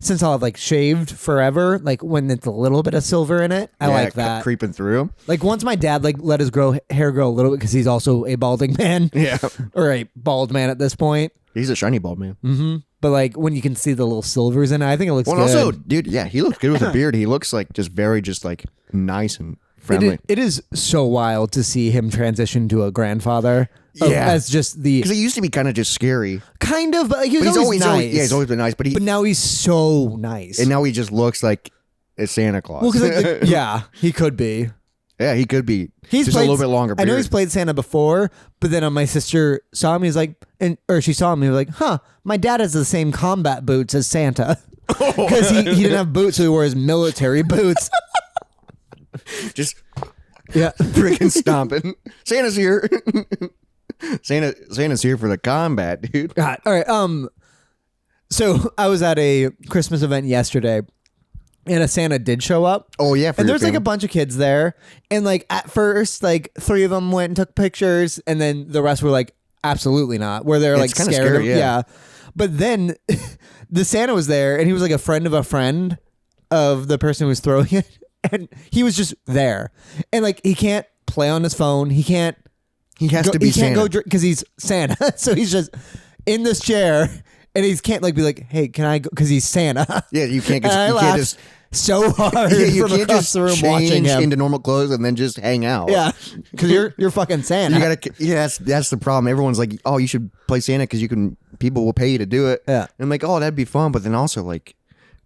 since I'll have like shaved forever, like when it's a little bit of silver in it, I Yeah, like that. creeping through. Like once my dad like let his hair grow a little bit because he's also a balding man. Yeah, Or a bald man at this point. he's a shiny bald man. But like when you can see the little silvers in it, I think it looks Well, good. also, dude, yeah, he looks good with a beard. He looks like just very, just like nice and friendly. It is so wild to see him transition to a grandfather. As just the Because he used to be kind of just scary. kind of, but he was But always nice. he's always been nice. But now he's so nice. and now he just looks like a Santa Claus. Well, because yeah, he could be. Yeah, he could be. He's just played, a little bit longer. I know beard. he's played Santa before, but then my sister saw him. He's like, or she saw him. He was like, "Huh, my dad has the same combat boots as Santa." Because he didn't have boots, so he wore his military boots. just Yeah, freaking stomping. Santa's here. Santa's here for the combat, dude. God. All right. So I was at a Christmas event yesterday, and a Santa did show up. Oh yeah, for And your there's like a family. bunch of kids there, and like at first, like 3 of them went and took pictures, and then the rest were like, absolutely not. Where they're like It's kinda scared. scary, yeah. But then the Santa was there, and he was like a friend of the person who was throwing it, and he was just there, and like he can't play on his phone. He can't. He has to be He can't Santa. go because he's Santa, so he's just in this chair, and he can't like be like, "Hey, can I go?" Because he's Santa. Yeah, you can't. And I You laughed can't just. so hard Yeah, you from can't across just the room watching change him. into normal clothes and then just hang out. Yeah, because you're fucking Santa. You gotta. Yeah, that's the problem. Everyone's like, "Oh, you should play Santa because you can. People will pay you to do it." Yeah. And I'm like, "Oh, that'd be fun," but then also like,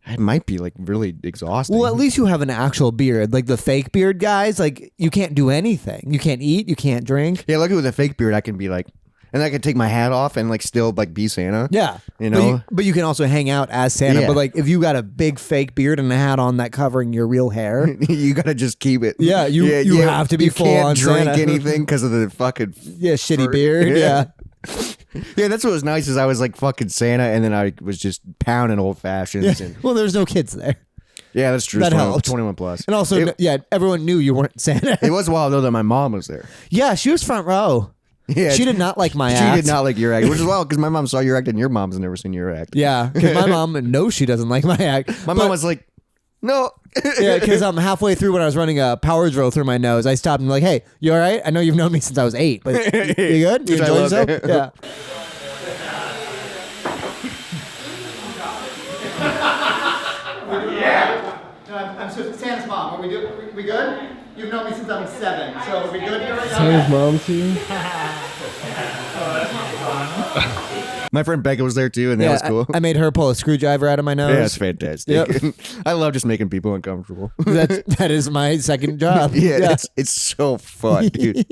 it might be like really exhausting. Well, at least you have an actual beard. Like the fake beard guys, like you can't do anything. You can't eat. You can't drink. Yeah, luckily with a fake beard, I can be like, and I can take my hat off and like still like be Santa. Yeah, You know? But you can also hang out as Santa. Yeah. But like if you got a big fake beard and a hat on that covering your real hair, You gotta just keep it. Yeah, you have to be you full can't on drink Santa. anything because of the fucking. yeah, shitty fur. beard. Yeah. Yeah, that's what was nice is I was like fucking Santa, and then I was just pounding old fashions. And Well, there's no kids there, yeah, that's true. That It's 21 helped. 21 plus. and also everyone knew you weren't Santa. It was wild though that my mom was there. Yeah, she was front row. Yeah, She did not like my She act. did not like your act, which is wild because my mom saw your act and your mom's never seen your act. Yeah, because my mom knows she doesn't like my act. My mom was like, "No." Yeah, because I'm halfway through when I was running a power drill through my nose. I stopped and like, "Hey, you all right? I know you've known me since I was 8, but you good? You Which I enjoy love yourself?" that. Yeah. I'm Santa's mom. Are we good? You've known me since I was 7, so are we good here right now? His mom too. My friend Becca was there too, and that was cool. I made her pull a screwdriver out of my nose. Yeah, it's fantastic. I love just making people uncomfortable. That is my second job. Yeah. It's so fun, dude.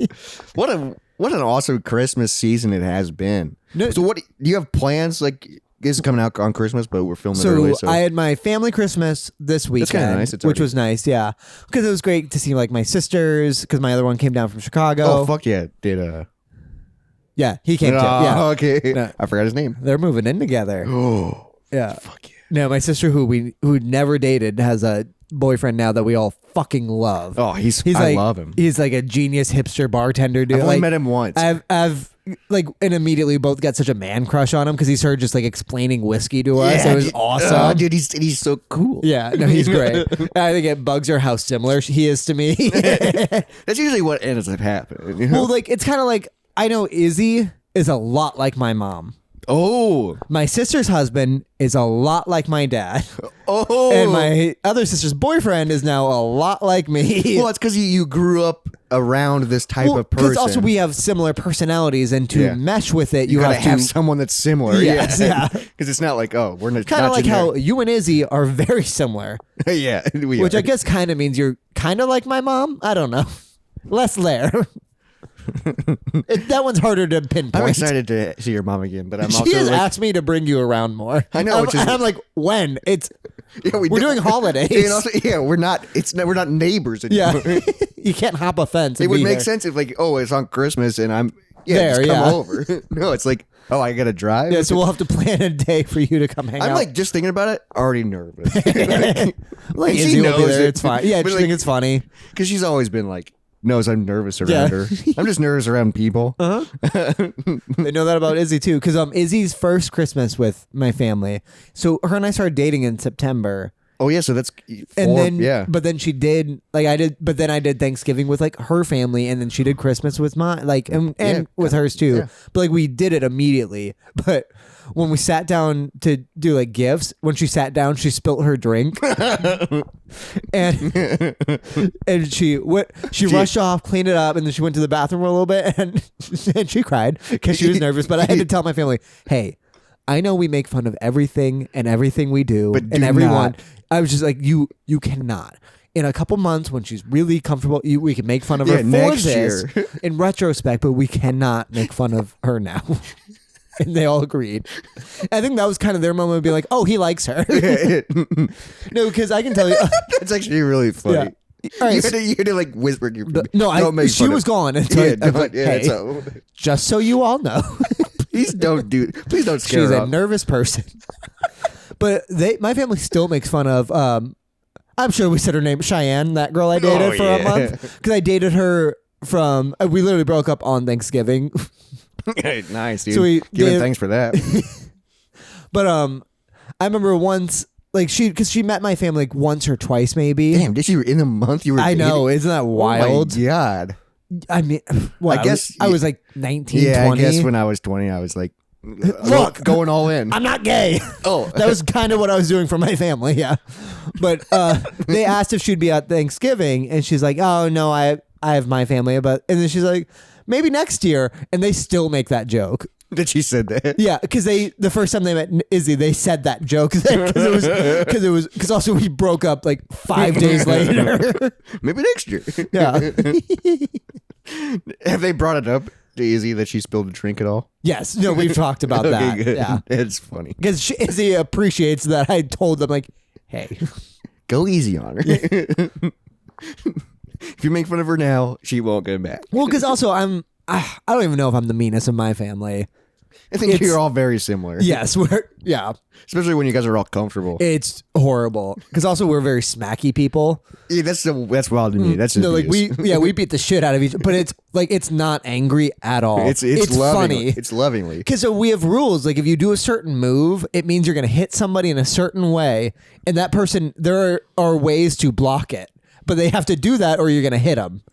What an awesome Christmas season it has been. No- So what do you have plans? Like this is coming out on Christmas, but we're filming So, early. So I had my family Christmas this weekend, kinda nice. It's which already- was nice, yeah, because it was great to see like my sisters. Because my other one came down from Chicago. oh fuck yeah, did Yeah, he came. oh, Yeah, okay. No. I forgot his name. they're moving in together. Oh Yeah. fuck yeah. No, my sister who never dated has a boyfriend now that we all fucking love. Oh, I like, love him. He's like a genius hipster bartender dude. I've only like, met him once. I've like and immediately both got such a man crush on him because he started just like explaining whiskey to us. It was dude. awesome. Oh, dude, he's so cool. Yeah, no, he's great. I think it bugs her how similar he is to me. That's usually what ends up happening. You know? Well, like it's kind of like I know Izzy is a lot like my mom. oh, My sister's husband is a lot like my dad. oh, And my other sister's boyfriend is now a lot like me. Well, it's because you grew up around this type of person. Because also we have similar personalities, and to Yeah. mesh with it, you you gotta have to. have someone that's similar. Yes, yeah. Because it's not like we're not Kind of not like how generic. you and Izzy are very similar, yeah, we which are. I guess kind of means you're kind of like my mom. I don't know. Less there. That one's harder to pinpoint. I'm excited to see your mom again, but I'm She also has like, asked me to bring you around more. I know, I'm, which is- I'm like, when? It's yeah, we're doing holidays. And also, yeah, we're not neighbors anymore. yeah. You can't hop a fence. It and would be make there. sense if like, it's on Christmas and I'm There, just come yeah. over. No, it's like, I gotta drive. Yeah, so we'll have to plan a day for you to come hang I'm out. like just thinking about it, already nervous. like and she Izzy will be knows there. it. It's fine. Yeah, But, just like, think it's funny. Because she's always been like, knows I'm nervous around Yeah. her. I'm just nervous around people. They know that about Izzy too, because Izzy's first Christmas with my family. So her and I started dating in September, Oh yeah, so that's And then, yeah. but then she did like I did, but then I did Thanksgiving with like her family, and then she did Christmas with mine, like and with hers too. Yeah. But like we did it immediately. But when we sat down to do like gifts, when she sat down, she spilt her drink, and she rushed off, cleaned it up, and then she went to the bathroom for a little bit, and she cried because she was nervous. But I had to tell my family, hey, I know we make fun of everything and everything we do, But and do everyone. not. I was just like, you cannot. In a couple months, when she's really comfortable, we can make fun of her for next this year. in retrospect, but we cannot make fun of her now. And they all agreed. I think that was kind of their moment of being like, oh, he likes her. No, because I can tell you. That's actually really funny. Yeah. All right, You had to like whisper in your she was gone. Until I was like, hey, so, just so you all know. please don't scare She's her a off. nervous person. But my family still makes fun of. I'm sure we said her name, Cheyenne, that girl I dated for a month, because I dated her from. We literally broke up on Thanksgiving. Nice, dude. So we Giving did- thanks for that. But I remember once, like because she met my family like once or twice, maybe. Damn, did you in a month you were? I know, dating? isn't that Oh wild? my God. I mean, what, I guess I was like 19, Yeah, 20. I guess when I was 20, I was like, Look, going all in. I'm not gay. Oh. That was kind of what I was doing for my family, yeah. But they asked if she'd be at Thanksgiving, and she's like, "Oh no, I have my family." But and then she's like, "Maybe next year," and they still make that joke. That she said that. Yeah, because the first time they met Izzy, they said that joke because also we broke up like 5 days later. Maybe next year. Yeah. Have they brought it up to Izzy that she spilled a drink at all? Yes. No, we've talked about that. Okay, good. Yeah. It's funny. Because Izzy appreciates that I told them like, hey. Go easy on her. If you make fun of her now, she won't get back. Well, because also I don't even know if I'm the meanest of my family. I think It's- you're all very similar. Yes, yeah. Especially when you guys are all comfortable. It's horrible. Because also we're very smacky people. Yeah, that's wild to me. That's just No, like we beat the shit out of each, but it's like it's not angry at all. It's funny. lovingly. It's lovingly. Because so we have rules. Like if you do a certain move, it means you're going to hit somebody in a certain way, and that person there are ways to block it, but they have to do that or you're going to hit them.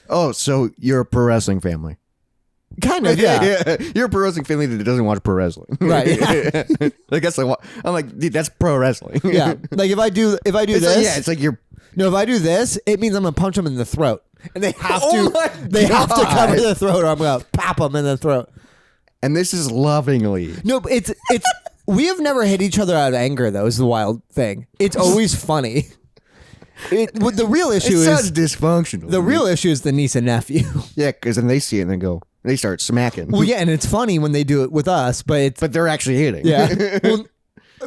Oh, so you're a pro wrestling family. Kind of, yeah. You're a pro wrestling family that doesn't watch pro wrestling. Right. Yeah. Like that's like I'm like, dude, that's pro wrestling. Yeah. Like if I do It's this, like, yeah, it's like you're no, if I do this, it means I'm going to punch them in the throat, and they have Oh my to. They have to God. cover their throat, or I'm going to pop them in the throat. and this is lovingly. No, but it's. We have never hit each other out of anger, though. Is the wild thing. It's always funny. The real It issue sounds is dysfunctional. the real issue is the niece and nephew. Yeah, because then they see it and then they start smacking. Well, yeah, and it's funny when they do it with us, but it's But they're actually hitting. yeah. Well,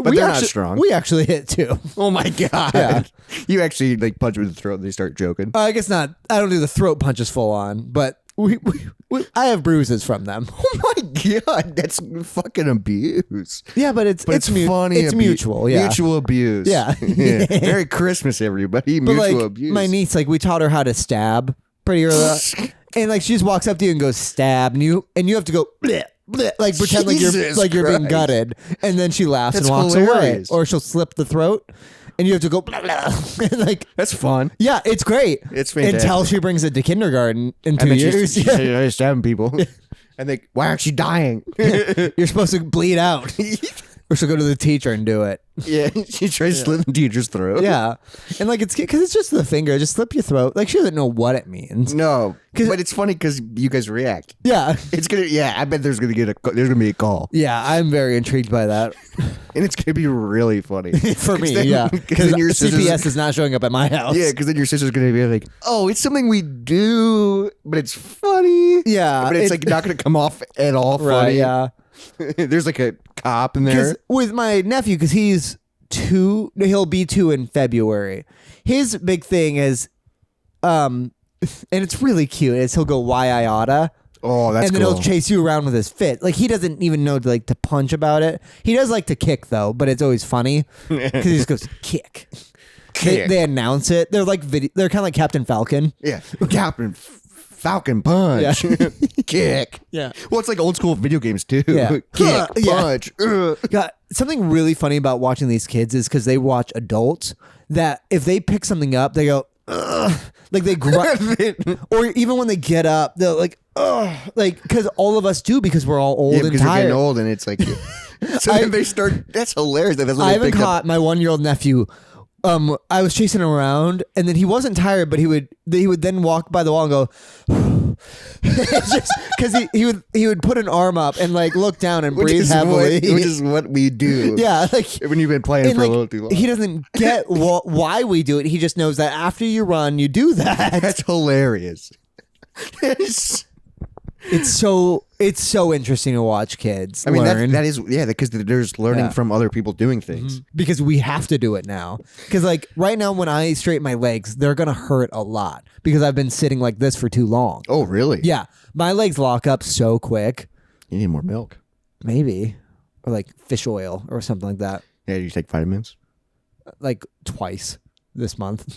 But they're not strong. We actually hit too. Oh my God. Yeah. You actually like punch them in the throat and they start joking. I guess not. I don't do the throat punches full on, but I have bruises from them. Oh my God, that's fucking abuse. Yeah, but it's funny. It's mutual. Yeah. Mutual abuse. Yeah. Merry Christmas, everybody. But Mutual like abuse. my niece, like we taught her how to stab pretty early, on. And like she just walks up to you and goes stab, and you have to go bleh, bleh, like pretend Jesus like you're being Christ. gutted, and then she laughs That's and walks hilarious. away, or she'll slip the throat, and you have to go blah, blah. And like That's fun. yeah, it's great. It's fantastic. Until she brings it to kindergarten in 2 And then years. she's stabbing people. And they, why aren't you dying? You're supposed to bleed out, or she'll go to the teacher and do it. Yeah, she tries to slit the teacher's throat. Yeah, and like it's because it's just the finger, just slip your throat. Like she doesn't know what it means. No, but it's funny because you guys react. Yeah. It's gonna. Yeah, I bet there's gonna be a call, Yeah, I'm very intrigued by that. and it's gonna be really funny For me, then- yeah. 'cause Because then your sisters- CPS is not showing up at my house. Yeah, because then your sister's gonna be like, "Oh, it's something we do, but it's funny." Yeah, but it's like not gonna come off at all funny. Right, yeah. There's like a cop in there. Because with my nephew, because he's 2, he'll be 2 in February. His big thing is, and it's really cute, is he'll go, why I oughta. Oh, that's and then cool. he'll chase you around with his fit. Like he doesn't even know to punch about it. He does like to kick though, but it's always funny because he just goes kick. Kick. They announce it. They're like they're kind of like Captain Falcon. Yeah, Captain Falcon punch, kick. Yeah. Well, it's like old school video games too. Yeah. Kick, Yeah. punch. Ugh. God, something really funny about watching these kids is because they watch adults that if they pick something up, they go, ugh, like they grunt, or even when they get up, they're like, ugh, like because all of us do because we're all old and because tired. you're getting old, and it's like, so then they start. That's hilarious. That's what I they haven't picked caught up. my 1-year-old nephew. I was chasing him around, and then he wasn't tired, but he would then walk by the wall and go, just because he would put an arm up and like look down and breathe heavily, which is what we do. Yeah, like when you've been playing and, for like, a little too long. he doesn't get why we do it. He just knows that after you run, you do that. That's hilarious. It's so interesting to watch kids. I mean, learn. that is because there's learning from other people doing things. Because we have to do it now. Because like right now, when I straighten my legs, they're gonna hurt a lot because I've been sitting like this for too long. Oh, really? Yeah, my legs lock up so quick. You need more milk. Maybe, or like fish oil or something like that. Yeah, you take vitamins. Like twice this month.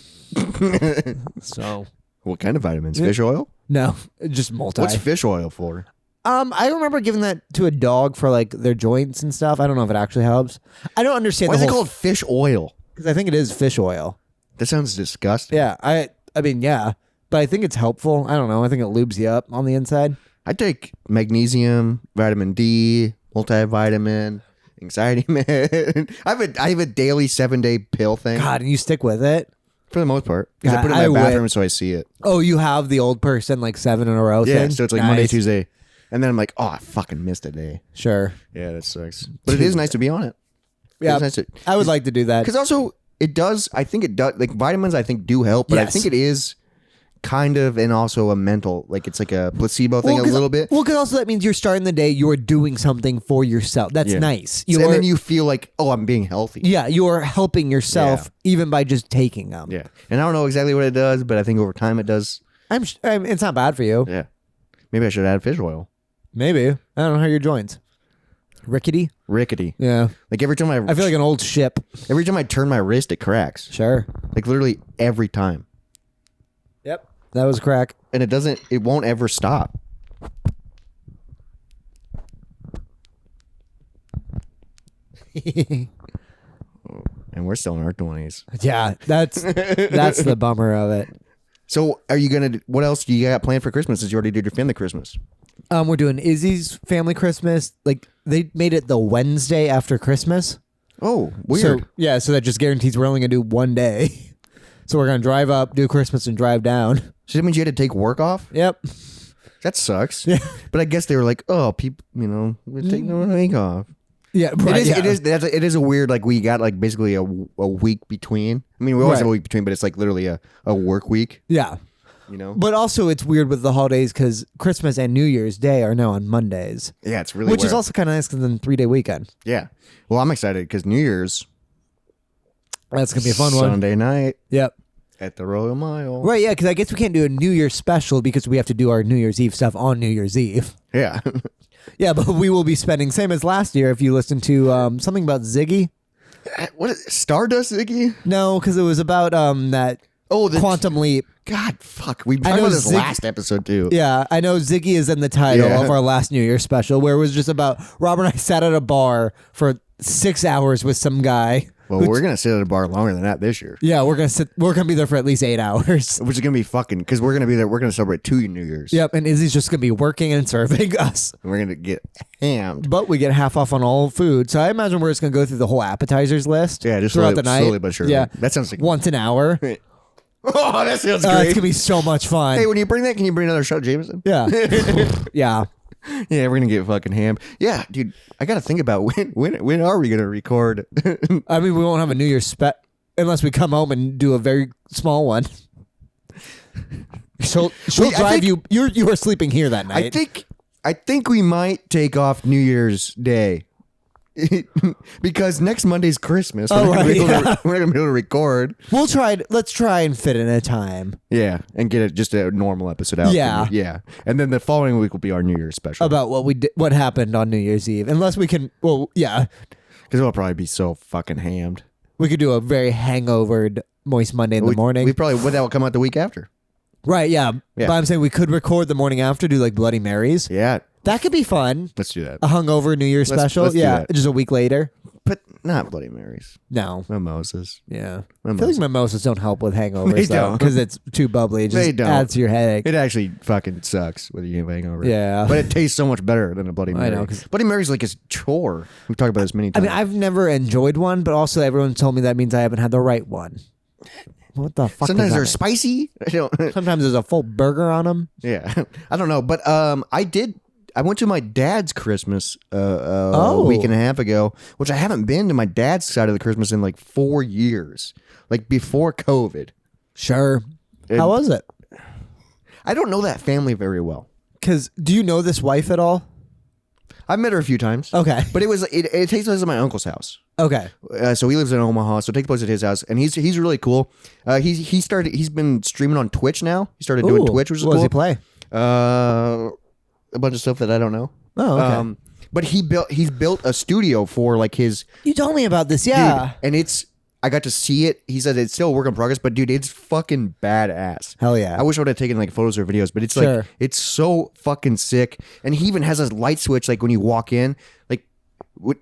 So What kind of vitamins? Fish oil? no, just multi. What's fish oil for? I remember giving that to a dog for like their joints and stuff. I don't know if it actually helps. I don't understand. Why is it called fish oil? Because I think it is fish oil. That sounds disgusting. Yeah, I mean, yeah, but I think it's helpful. I don't know. I think it lubes you up on the inside. I take magnesium, vitamin D, multivitamin, anxiety med. I have a daily 7-day pill thing. God, and you stick with it. For the most part. Because I God, put it I in my would- bathroom so I see it. Oh, you have the old person like 7 in a row Yeah, thing? so it's like Nice. Monday, Tuesday. And then I'm like, oh, I fucking missed a day. Sure. Yeah, that sucks. But it is nice to be on it. Yeah, It's nice I would like to do that. Because also, it does, I think it does, like vitamins I think do help, but I Yes. think it is kind of, and also a mental, like it's like a placebo thing a little bit. Well, because also that means you're starting the day, you're doing something for yourself. That's Yeah. nice. And then you feel like, oh, I'm being healthy. yeah, you're helping yourself even by just taking them. Yeah. And I don't know exactly what it does, but I think over time it does. It's not bad for you. Yeah. Maybe I should add fish oil. Maybe. I don't know how your joints. Rickety? Rickety. Yeah. Like every time I feel like an old ship. every time I turn my wrist, it cracks. Sure. Like literally every time. Yep. That was crack. And it won't ever stop. And we're still in our 20s. Yeah, that's the bummer of it. So are you going to, what else do you got planned for Christmas since you already did your family Christmas? We're doing Izzy's family Christmas. Like they made it the Wednesday after Christmas. Oh, weird. So yeah, so that just guarantees we're only gonna do one day. So we're gonna drive up, do Christmas, and drive down. So that means you had to take work off? Yep. That sucks. Yeah. But I guess they were like, oh, people, we're taking the week off. Yeah, right, It is a weird, like we got like basically a week between. I mean, we always have a week between, but it's like literally a work week, Yeah. But also it's weird with the holidays because Christmas and New Year's Day are now on Mondays. Yeah, it's really Which is weird. also kind of nice because then 3-day weekend. Yeah. Well, I'm excited because New Year's. That's gonna be a fun one. Sunday night Yep. at the Royal Mile. Right, yeah, because I guess we can't do a New Year's special because we have to do our New Year's Eve stuff on New Year's Eve. Yeah. Yeah, but we will be spending, same as last year, if you listen to something about Ziggy. What is Stardust, Ziggy? No, because it was about that the Quantum Leap. God, fuck. We I talked know about this Ziggy- last episode too. Yeah, I know Ziggy is in the title Yeah. of our last New Year's special, where it was just about Rob and I sat at a bar for 6 hours with some guy. Well, we're gonna sit at a bar longer than that this year, Yeah, we're gonna be there for at least 8 hours. which is gonna be fucking because we're gonna be there. We're gonna celebrate 2 New Year's. Yep, and Izzy's just gonna be working and serving us. And we're gonna get hammed. But we get half off on all food. So I imagine we're just gonna go through the whole appetizers list. Yeah, just throughout slowly- the night. slowly but surely. Yeah, That sounds like- once an hour. Oh, that sounds It's great. gonna be so much fun. Hey, when you bring that, can you bring another shot, of Jameson? Yeah, yeah. Yeah, we're gonna get fucking ham. Yeah, dude, I gotta think about when are we gonna record? I mean, we won't have a New Year's unless we come home and do a very small one. She'll Wait, I drive think- you. You are sleeping here that night. I think we might take off New Year's Day. Because next Monday's Christmas. Oh, We're not right, gonna be able to record. We'll try. Let's try and fit in a time Yeah, and get just a normal episode out. Yeah. Yeah. And then the following week will be our New Year's special. about what happened on New Year's Eve. Unless we can. Well, yeah, Because it'll probably be so fucking hammed. we could do a very hangovered Moist Monday in the morning. We probably that will come out the week after. Right. Yeah. Yeah. But I'm saying we could record the morning after. Do like Bloody Marys. Yeah. That could be fun. Let's do that. A hungover New Year's special. let's do Yeah. that. Just a week later. But not Bloody Marys. No. Mimosas. Yeah. I Mimosas. feel like mimosas don't help with hangovers, They though, don't. because it's too bubbly. It They just don't. adds to your headache. It actually fucking sucks whether you have a hangover. Yeah. But it tastes so much better than a Bloody Mary. know, 'cause- Bloody Mary's like a chore. We've talked about this many I times. mean, I've never enjoyed one, but also everyone told me that means I haven't had the right one. What the fuck? Sometimes does that they're mean? spicy. I don't. Sometimes there's a full burger on them. Yeah, I don't know, but I went to my dad's Christmas a Oh. week and a half ago, which I haven't been to my dad's side of the Christmas in like 4 years, like before COVID. Sure. And- How was it? I don't know that family very well. Because do you know this wife at all? I've met her a few times. Okay. But it takes place at my uncle's house. Okay. So he lives in Omaha, so it takes place at his house, and he's really cool. He's been streaming on Twitch now. He started doing Ooh. Twitch, which is What cool. does he play? A bunch of stuff that I don't know. Oh, okay. But he's built a studio for like his You told me about this, dude, yeah. and I got to see it. He said it's still a work in progress, but dude, it's fucking badass. Hell yeah. I wish I would have taken like photos or videos, but it's Sure. like it's so fucking sick. And he even has a light switch like when you walk in, like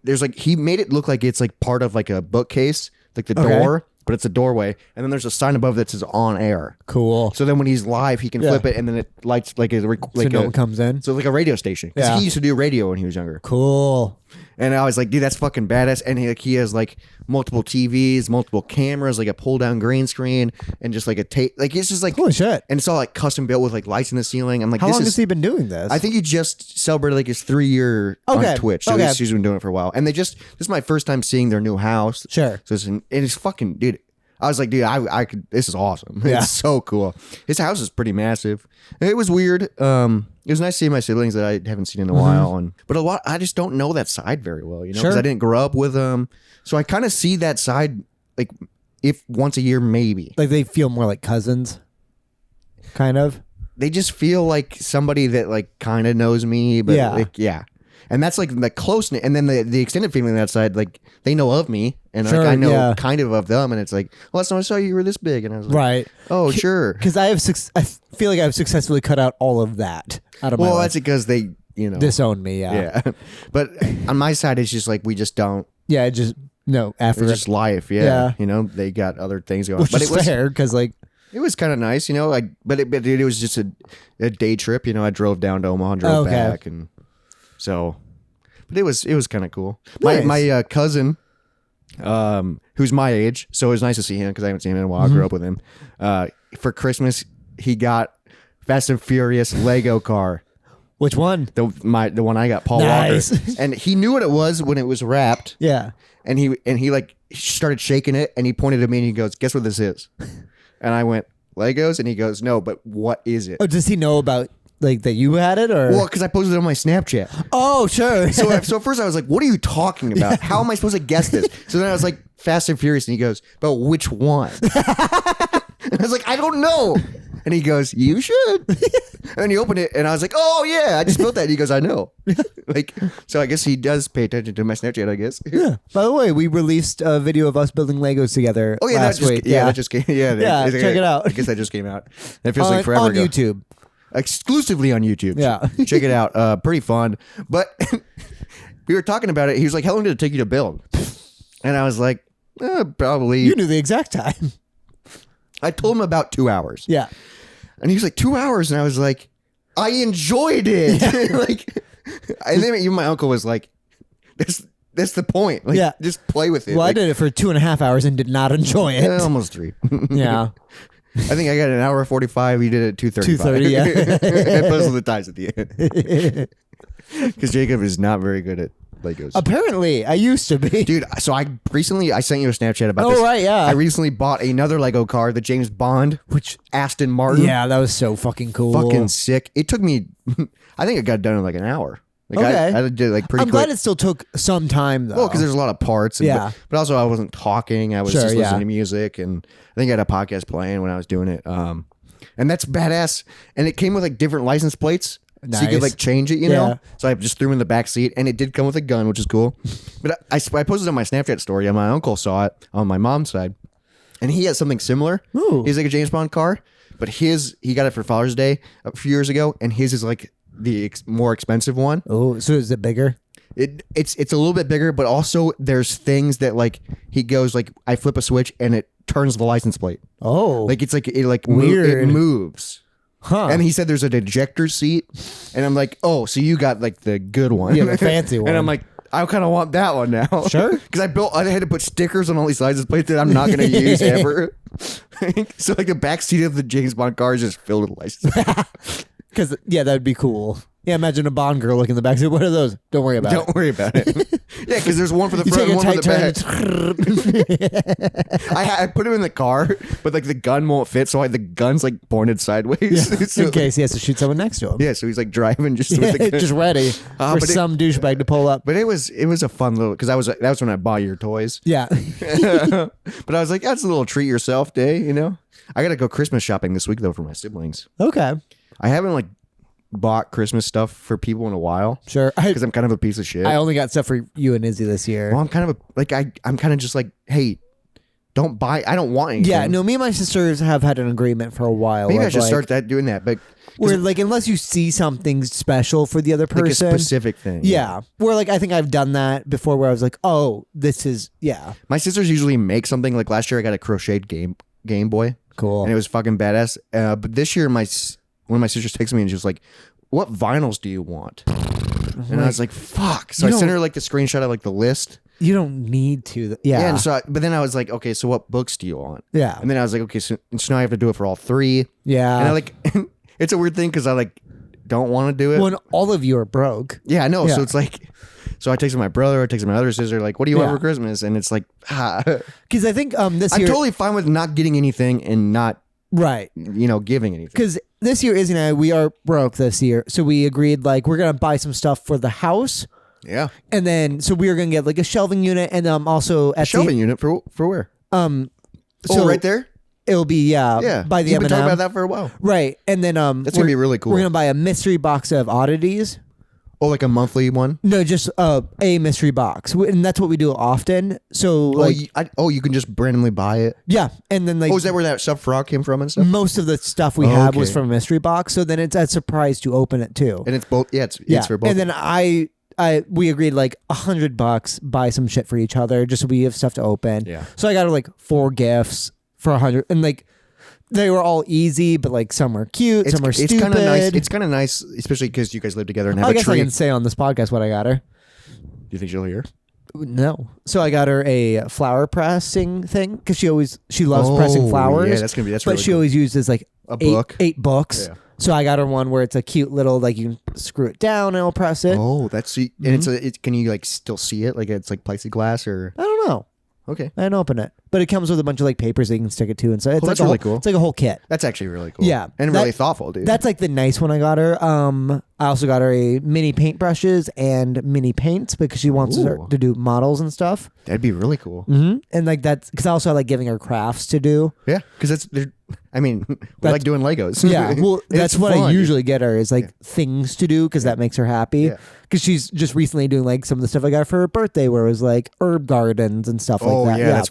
there's like he made it look like it's like part of like a bookcase, like the Okay. door, but it's a doorway, and then there's a sign above that says on air. Cool. So then when he's live, he can Yeah. flip it, and then it lights like So no one comes in? so like a radio station. 'Cause Yeah. he used to do radio when he was younger. Cool. And I was like, dude, that's fucking badass. And he has like multiple TVs, multiple cameras, like a pull down green screen, and just like a tape. Like it's just like Holy shit. And it's all like custom built with like lights in the ceiling. I'm like, How this long is. has he been doing this? I think he just celebrated like his 3-year Okay, on Twitch. So okay. he's been doing it for a while. And this is my first time seeing their new house. Sure. So it's fucking, dude. I was like, dude, I could. This is awesome. Yeah. It's so cool. His house is pretty massive. It was weird. It was nice seeing my siblings that I haven't seen in a while, but a lot. I just don't know that side very well, you know, because Sure. I didn't grow up with them. So I kind of see that side like if once a year maybe. Like they feel more like cousins, kind of. They just feel like somebody that like kind of knows me, but Yeah. like, yeah. And that's like the closeness, and then the extended family on that side, like they know of me, and Sure, like I know yeah. kind of them, and it's like, well, last time I saw you, you were this big, and I was like, Right. oh, sure. Because I feel like I've successfully cut out all of that out of my Well, life. that's because they, you know, Disown me, yeah. yeah. But on my side, it's just like we just don't. Yeah, just no after It's just life, yeah. Yeah. You know, they got other things going. which But is it was fair because like it was kind of nice, you know. But it was just a day trip. You know, I drove down to Omaha and drove Okay. back, and so. But it was kind of cool. Nice. My cousin, who's my age, so it was nice to see him because I haven't seen him in a while. I grew up with him. For Christmas, he got Fast and Furious Lego car. which one? The one I got, Paul Nice. Walker, and he knew what it was when it was wrapped. Yeah. And he like started shaking it, and he pointed at me and he goes, "Guess what this is?" And I went, "Legos," and he goes, "No, but what is it?" Oh, does he know about like that you had it or? Well, because I posted it on my Snapchat. Oh, sure. So at first I was like, "What are you talking about? How am I supposed to guess this?" So then I was like, "Fast and Furious," and he goes, "But which one?" And I was like, "I don't know." And he goes, "You should." And he opened it, and I was like, "Oh yeah, I just built that." And he goes, "I know." Like, so I guess he does pay attention to my Snapchat, I guess. Yeah. By the way, we released a video of us building Legos together Oh yeah, last that just, week. yeah, that just came. Yeah, Yeah, check it out. I guess that just came out. It feels like on, forever on ago. YouTube. Exclusively on YouTube. Yeah. Check it out. Pretty fun. But we were talking about it. He was like, "How long did it take you to build?" And I was like, "Probably." You knew the exact time. I told him about 2 hours. Yeah. And he was like, 2 hours? And I was like, I enjoyed it. Like, and then even my uncle was like, that's the point. Like, Yeah. just play with it. Well, like, I did it for 2.5 hours and did not enjoy it. Almost 3. Yeah. I think I got an hour 45. He did it 2:35. 2:30, yeah. And puzzle the ties at the end. Because Jacob is not very good at Legos. Apparently, I used to be. Dude, so I sent you a Snapchat about Oh, this. right, yeah. I recently bought another Lego car, the James Bond, which Aston Martin. Yeah, that was so fucking cool. Fucking sick. It took me, I think it got done in like an hour. Like Okay. I did it like pretty I'm quick. glad it still took some time though. Well, because there's a lot of parts. And, Yeah. But also I wasn't talking. I was Sure, just yeah. listening to music, and I think I had a podcast playing when I was doing it. And that's badass. And it came with like different license plates. So you could Nice. like change it, you Yeah. know? So I just threw him in the back seat, and it did come with a gun, which is cool. But I posted on my Snapchat story, and my uncle saw it on my mom's side. And he has something similar. Ooh. He's like a James Bond car, but he got it for Father's Day a few years ago, and his is like the more expensive one. Oh, so is it bigger? It's a little bit bigger, but also there's things that like he goes like I flip a switch and it turns the license plate. Oh, Like it's like it like Weird. it moves. huh? And he said there's an ejector seat, and I'm like, oh, so you got like the good one, Yeah, the fancy one. And I'm like, I kind of want that one now. Sure. Because I had to put stickers on all these license plates that I'm not going to use ever. So like the back seat of the James Bond car is just filled with license plates. Because that would be cool. Yeah, imagine a Bond girl looking in the back. What are those? Don't worry about it. Don't worry about it. Yeah, because there's one for the You front take and a one for tight the turn. back. I put him in the car, but like the gun won't fit, so the gun's like pointed sideways. So, in case he has to shoot someone next to him. yeah, so he's like driving just with the gun. Just ready for but it- some douchebag to pull up. But it was a fun little because that was when I bought your toys. Yeah. But I was like, that's a little treat yourself day, you know. I gotta go Christmas shopping this week though for my siblings. Okay. I haven't like bought Christmas stuff for people in a while Sure. because I'm kind of a piece of shit. I only got stuff for you and Izzy this year. Well, I'm kind of I'm kind of just like, hey, don't buy. I don't want anything. Yeah, no, me and my sisters have had an agreement for a while. Maybe I of, should like, start doing that, but where like unless you see something special for the other like a person, specific thing. yeah. Where like I think I've done that before, where I was like, oh, this is My sisters usually make something. Like last year, I got a crocheted Game Boy, cool. and it was fucking badass. But this year, one of my sisters texted me and she was like, "What vinyls do you want?" And I was like, "Fuck!" So I You sent don't- her like the screenshot of like the list. You don't need to. Yeah. And so, but then I was like, "Okay, so what books do you want?" Yeah. And then I was like, "Okay, so now I have to do it for all three." Yeah. And I like, it's a weird thing because I like don't want to do it. when all of you are broke. Yeah, I know. Yeah. So it's like, so I texted my brother, I texted my other sister, like, "What do you Yeah. want for Christmas?" And it's like, Because I think this I'm year, totally fine with not getting anything and not, right. giving anything. Because this year, Izzy and I, we are broke this year. So we agreed, like, we're going to buy some stuff for the house. Yeah. And then, so we were going to get, like, a shelving unit. And also at Shelving unit for where? So right there? It'll be, Yeah. by the You've been talking M&M. about that for a while. Right. And then, That's gonna be really cool. We're going to buy a mystery box of oddities. Oh, like a monthly one? No, just a mystery box. And that's what we do often. So, like, You can just randomly buy it. yeah. And then, like, Oh, is that where that stuffed frog came from and stuff? most of the stuff we had was Okay. from a mystery box. So then it's a surprise to open it too. And it's both. Yeah, it's for both. And then we agreed like $100, buy some shit for each other just so we have stuff to open. Yeah. So I got her like 4 gifts for $100, and like they were all easy, but like some were cute, some were stupid. It's kind of nice. It's kind of nice, especially because you guys live together and have I a guess tree. I can say on this podcast what I got her. Do you think she'll hear? No. So I got her a flower pressing thing because she loves pressing flowers. Yeah, that's But really she cool. always uses like A book? eight books. Yeah. So I got her one where it's a cute little, like you can screw it down and it'll press it. Oh, that's and can you like still see it? Like it's like plexiglass or I don't know. okay. I didn't open it, but it comes with a bunch of like papers that you can stick it to, and so it's Oh, like that's really a whole, cool. It's like a whole kit. That's actually really cool. Yeah, and really thoughtful, dude. That's like the nice one I got her. I also got her a mini paintbrushes and mini paints because she wants Ooh. to do models and stuff. That'd be really cool. Mm-hmm. And like that's because I also like giving her crafts to do. Yeah, because we like doing Legos. Yeah, well, that's It's what I fun. usually get her is like things to do because that makes her happy. Yeah. Because she's just recently doing like some of the stuff I got for her birthday, where it was like herb gardens and stuff Oh like that.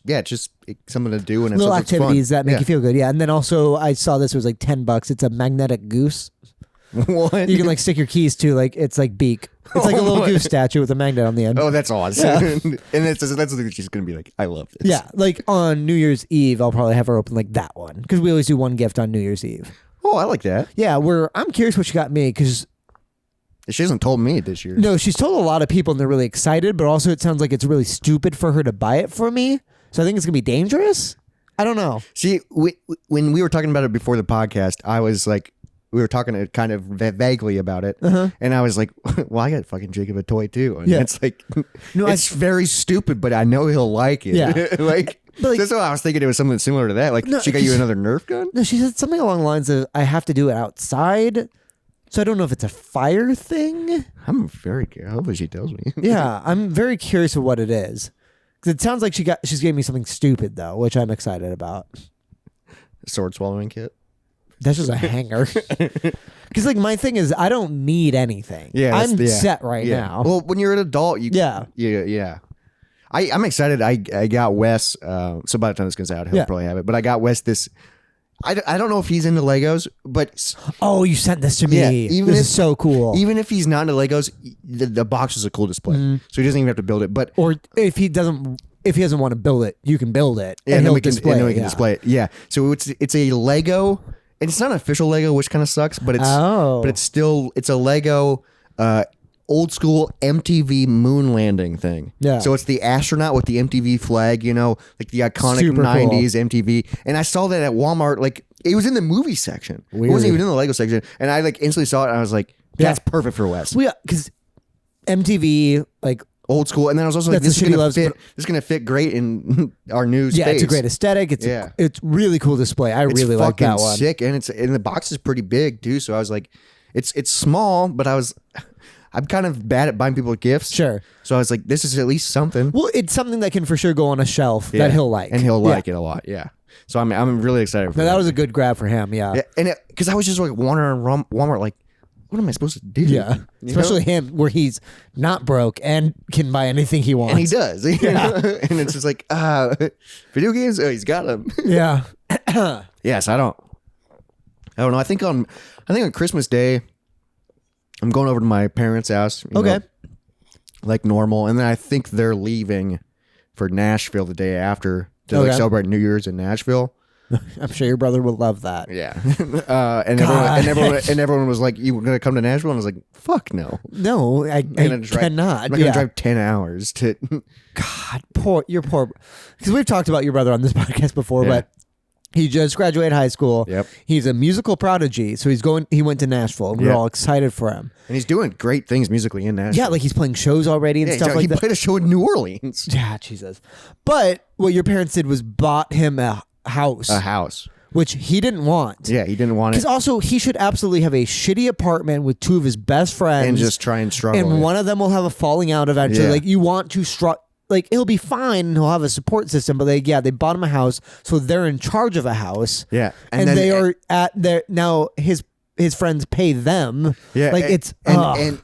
yeah, it's just something to do and it's little something fun. activities that make Yeah. you feel good. Yeah, and then also I saw this was like $10. It's a magnetic goose. What? You can like stick your keys to like it's like beak. It's like a little goose statue with a magnet on the end. Oh, that's awesome. And that's the thing she's gonna be like, I love this. Yeah, like on New Year's Eve, I'll probably have her open like that one because we always do one gift on New Year's Eve. Oh, I like that. Yeah, I'm curious what she got me because She hasn't told me this year. no, she's told a lot of people and they're really excited, but also it sounds like it's really stupid for her to buy it for me. So I think it's gonna be dangerous. I don't know. See, when we were talking about it before the podcast, I was like, we were talking kind of vaguely about it, and I was like, "Well, I got fucking Jacob a toy too," and Yeah. it's like, No, it's very stupid, but I know he'll like it. Yeah. like, But, like- that's why I was thinking it was something similar to that. Like, No, she got you another Nerf gun. No, she said something along the lines of I have to do it outside. So I don't know if it's a fire thing. I'm very curious. Hopefully, she tells me. Yeah, I'm very curious of what it is. 'Cause it sounds like she's gave me something stupid though, which I'm excited about. Sword swallowing kit. That's just a hanger. Because like my thing is, I don't need anything. Yeah, I'm that's- set right yeah. now. Well, when you're an adult, Yeah. yeah. I'm excited. I got Wes. So by the time this comes out, he'll Yeah. probably have it. But I got Wes this. I don't know if he's into Legos, but Oh, you sent this to me. Yeah, This is so cool. even if he's not into Legos, the box is a cool display, so he doesn't even have to build it. But or if he doesn't want to build it, you can build it. yeah, and then he'll we can display and then it. we can display it. Yeah, so it's a Lego, and it's not an official Lego, which kind of sucks. But it's still a Lego. Old school MTV moon landing thing. Yeah. So it's the astronaut with the MTV flag, like the iconic Super 90s MTV. And I saw that at Walmart. Like, it was in the movie section. Weird. It wasn't even in the Lego section. And I like instantly saw it and I was like, that's Yeah. perfect for Wes. Well, because MTV, like, Old school. And then I was also like, That's this the is shit he gonna loves, fit. This is gonna fit great in our new space. yeah, it's a great aesthetic. It's really cool display. I It's really like fucking that one. sick, and the box is pretty big too. So I was like, it's small, but I'm kind of bad at buying people gifts. Sure. So I was like, this is at least something. Well, it's something that can for sure go on a shelf Yeah. that he'll like, and he'll Yeah. like it a lot. Yeah. So I'm really excited for No, that was a good grab for him. Yeah. yeah, and because I was just like wandering around Walmart, like, what am I supposed to do? Yeah. You know? Especially him, where he's not broke and can buy anything he wants. And he does. You know? And it's just like, video games. Oh, he's got them. Yeah. Yes, I don't know. I think on Christmas Day, I'm going over to my parents' house. you Okay. know, like normal, and then I think they're leaving for Nashville the day after to like Okay. celebrate New Year's in Nashville. I'm sure your brother will love that. Yeah, and everyone was like, "You were gonna come to Nashville?" And I was like, "Fuck no, No, I gonna drive- cannot. I'm not gonna drive 10 hours to." God, you're poor. Because we've talked about your brother on this podcast before, Yeah. but he just graduated high school. Yep. He's a musical prodigy, so he went to Nashville. And we're Yeah. all excited for him. And he's doing great things musically in Nashville. Yeah, like he's playing shows already and Yeah, stuff he like that. played a show in New Orleans. Yeah, Jesus. But what your parents did was bought him a house, A house. which he didn't want. Yeah, he didn't want it. Because also, he should absolutely have a shitty apartment with two of his best friends. And just try and struggle. And with it. one of them will have a falling out eventually. Yeah. Like, you want to like, he'll be fine and he'll have a support system, but they bought him a house, so they're in charge of a house. Yeah. And, then- they are at their, now his friends pay them. Yeah, Like, and, it's,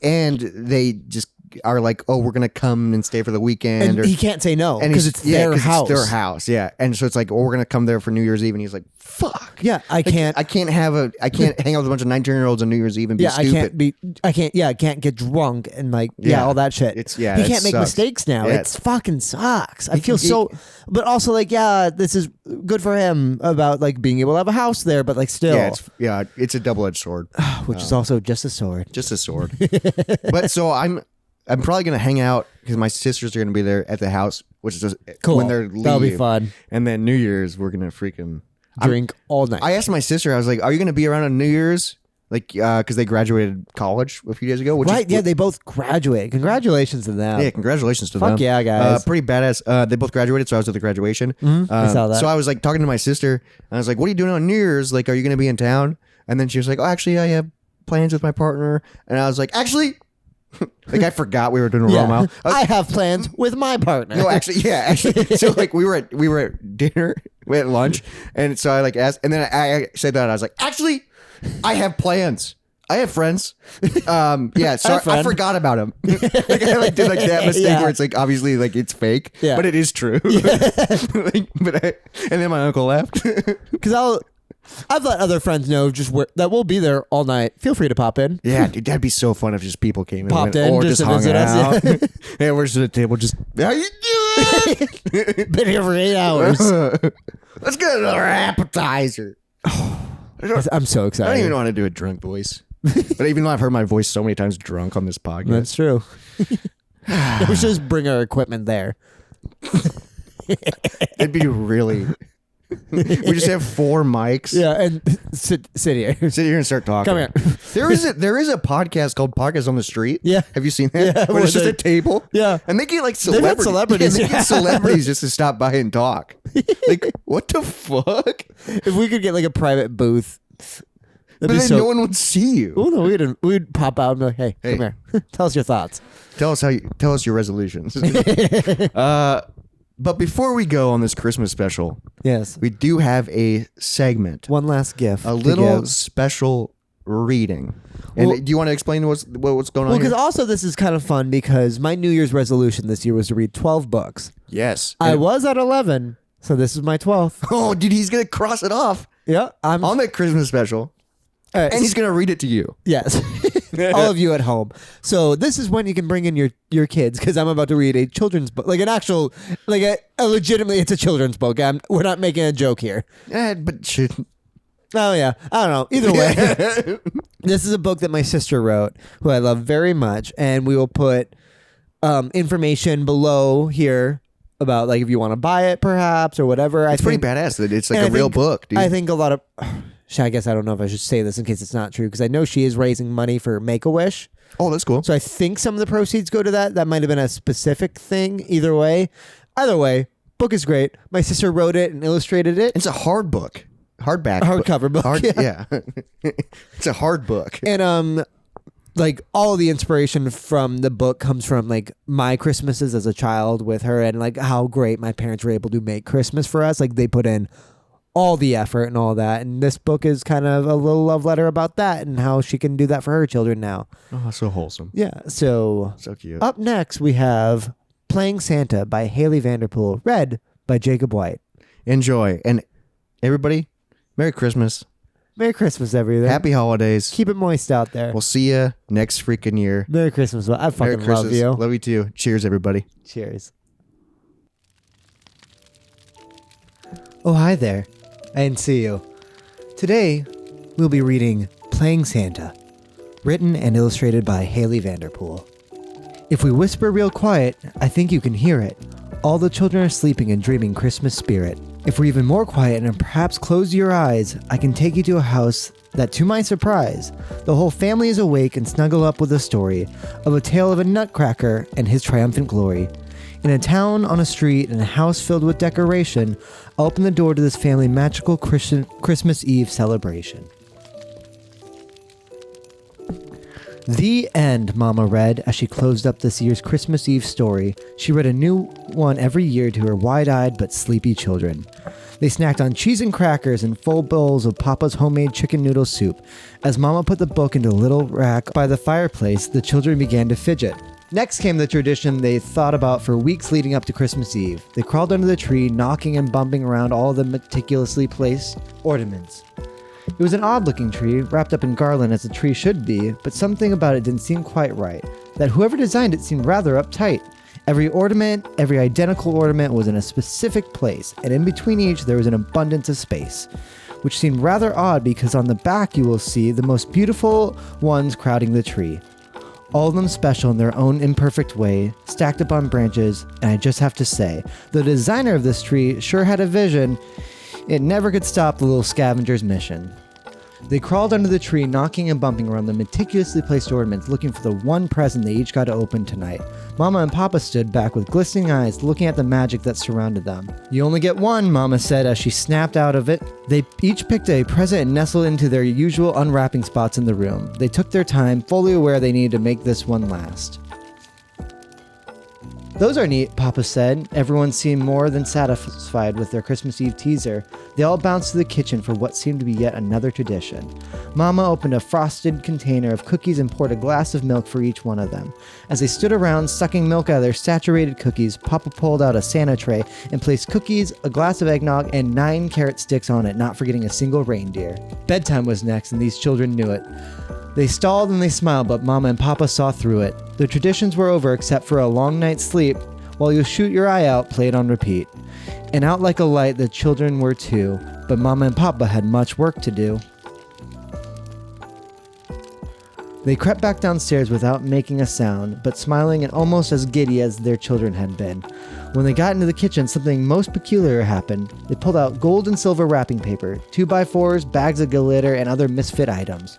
and they just are like, oh, we're gonna come and stay for the weekend, and he can't say no because it's their house. It's their house, yeah. And so it's like, oh, we're gonna come there for New Year's Eve, and he's like, fuck, Yeah, I can't. I can't hang out with a bunch of 19-year-olds on New Year's Eve and be Yeah, stupid. I can't get drunk and like, Yeah. all that shit. He he can't make sucks. mistakes now. Yeah. It's fucking sucks. I feel so, but also like, yeah, this is good for him about like being able to have a house there, but like still, It's a double-edged sword, which is also just a sword. just a sword. But so I'm probably gonna hang out because my sisters are gonna be there at the house, which is just Cool. when they're leaving. That'll be fun. And then New Year's, we're gonna freaking Drink all night. I asked my sister, I was like, are you going to be around on New Year's? Like, because they graduated college a few days ago. Which Right? is, Yeah, they both graduated. Congratulations to them. Yeah, congratulations to them. Fuck yeah, guys. Pretty badass. They both graduated, so I was at the graduation. I saw that. So I was like talking to my sister, and I was like, what are you doing on New Year's? Like, are you going to be in town? And then she was like, oh, actually, I have plans with my partner. And I was like, actually, like I forgot we were doing a Yeah. roll mile. I have plans with my partner. No, actually. So like we were at dinner, we had lunch, and so I like asked, and then I said that I was like, actually, I have plans. I have friends. Yeah, sorry, I friend. forgot about him. Like I like did like that mistake Yeah. where it's like obviously like it's fake, Yeah. but it is true. Like, and then my uncle left. Because I've let other friends know that we'll be there all night. Feel free to pop in. Yeah, dude, that'd be so fun if just people came Popped and in or just to hung visit us, out. Yeah, we're just at the table, just how you doing? Been here for 8 hours. Let's get another appetizer. I'm so I excited. don't even know how to do a drunk voice. But even though I've heard my voice so many times drunk on this podcast. That's true. We should just bring our equipment there. It'd be really... We just have 4 mics. Yeah, and sit here. Sit here and start talking. Come here. There is a podcast called Podcast on the Street. Yeah. Have you seen that? Yeah, Where it's just where a table. Yeah. And they get like They've had celebrities. celebrities, Yeah, they yeah. get celebrities just to stop by and talk. Like, what the fuck? If we could get like a private booth, But then no one would see you. Oh no, we'd pop out and be like, hey, come here. Tell us your thoughts. Tell us your resolutions. But before we go on this Christmas special, Yes. we do have a segment, One last gift. a little special reading. And Well- do you want to explain what's going on Well, because here? also this is kind of fun because my New Year's resolution this year was to read 12 books. Yes. I was at 11, so this is my 12th. Oh, dude, he's gonna cross it off. Yeah, on that Christmas special. All right, And he's going to read it to you. yes. All of you at home. So this is when you can bring in your kids, because I'm about to read a children's book, like an actual, like a legitimately, it's a children's book. We're not making a joke here. But should. Oh yeah, I don't know. Either way, this is a book that my sister wrote, who I love very much, and we will put information below here about like if you want to buy it, perhaps, or whatever. It's pretty badass. It's like and a real book, dude. I think a lot of. I guess I don't know if I should say this in case it's not true, because I know she is raising money for Make-A-Wish. Oh, that's cool. So I think some of the proceeds go to that. That might have been a specific thing. Either way, book is great. My sister wrote it and illustrated it. It's a hard book. Hardback. Hardcover book. Yeah. It's a hard book. And like all the inspiration from the book comes from like my Christmases as a child with her, and like how great my parents were able to make Christmas for us. Like they put in all the effort and all that. And this book is kind of a little love letter about that and how she can do that for her children now. Oh, so wholesome. Yeah. So cute. Up next, we have Playing Santa by Haley Vanderpool, read by Jacob White. Enjoy. And everybody, Merry Christmas. Merry Christmas, everyone. Happy holidays. Keep it moist out there. We'll see you next freaking year. Merry Christmas. I fucking love you. Love you too. Cheers, everybody. Cheers. Oh, hi there. I didn't see you. Today, we'll be reading Playing Santa, written and illustrated by Haley Vanderpool. If we whisper real quiet, I think you can hear it. All the children are sleeping and dreaming Christmas spirit. If we're even more quiet and perhaps close your eyes, I can take you to a house that, to my surprise, the whole family is awake and snuggle up with a story of a tale of a nutcracker and his triumphant glory. In a town, on a street, in a house filled with decoration, I'll open the door to this family magical Christmas Eve celebration. The end, Mama read as she closed up this year's Christmas Eve story. She read a new one every year to her wide-eyed but sleepy children. They snacked on cheese and crackers and full bowls of Papa's homemade chicken noodle soup. As Mama put the book into a little rack by the fireplace, the children began to fidget. Next came the tradition they thought about for weeks leading up to Christmas Eve. They crawled under the tree, knocking and bumping around all the meticulously placed ornaments. It was an odd-looking tree, wrapped up in garland as a tree should be, but something about it didn't seem quite right. That whoever designed it seemed rather uptight. Every identical ornament was in a specific place, and in between each there was an abundance of space, which seemed rather odd because on the back you will see the most beautiful ones crowding the tree. All of them special in their own imperfect way, stacked up on branches, and I just have to say, the designer of this tree sure had a vision. It never could stop the little scavenger's mission. They crawled under the tree, knocking and bumping around the meticulously placed ornaments, looking for the one present they each got to open tonight. Mama and Papa stood back with glistening eyes, looking at the magic that surrounded them. You only get one, Mama said as she snapped out of it. They each picked a present and nestled into their usual unwrapping spots in the room. They took their time, fully aware they needed to make this one last. Those are neat, Papa said. Everyone seemed more than satisfied with their Christmas Eve teaser. They all bounced to the kitchen for what seemed to be yet another tradition. Mama opened a frosted container of cookies and poured a glass of milk for each one of them. As they stood around sucking milk out of their saturated cookies, Papa pulled out a Santa tray and placed cookies, a glass of eggnog, and 9 carrot sticks on it, not forgetting a single reindeer. Bedtime was next, and these children knew it. They stalled and they smiled, but Mama and Papa saw through it. The traditions were over except for a long night's sleep, while You'll Shoot Your Eye Out played on repeat. And out like a light the children were too, but Mama and Papa had much work to do. They crept back downstairs without making a sound, but smiling and almost as giddy as their children had been. When they got into the kitchen, something most peculiar happened. They pulled out gold and silver wrapping paper, 2x4s, bags of glitter, and other misfit items.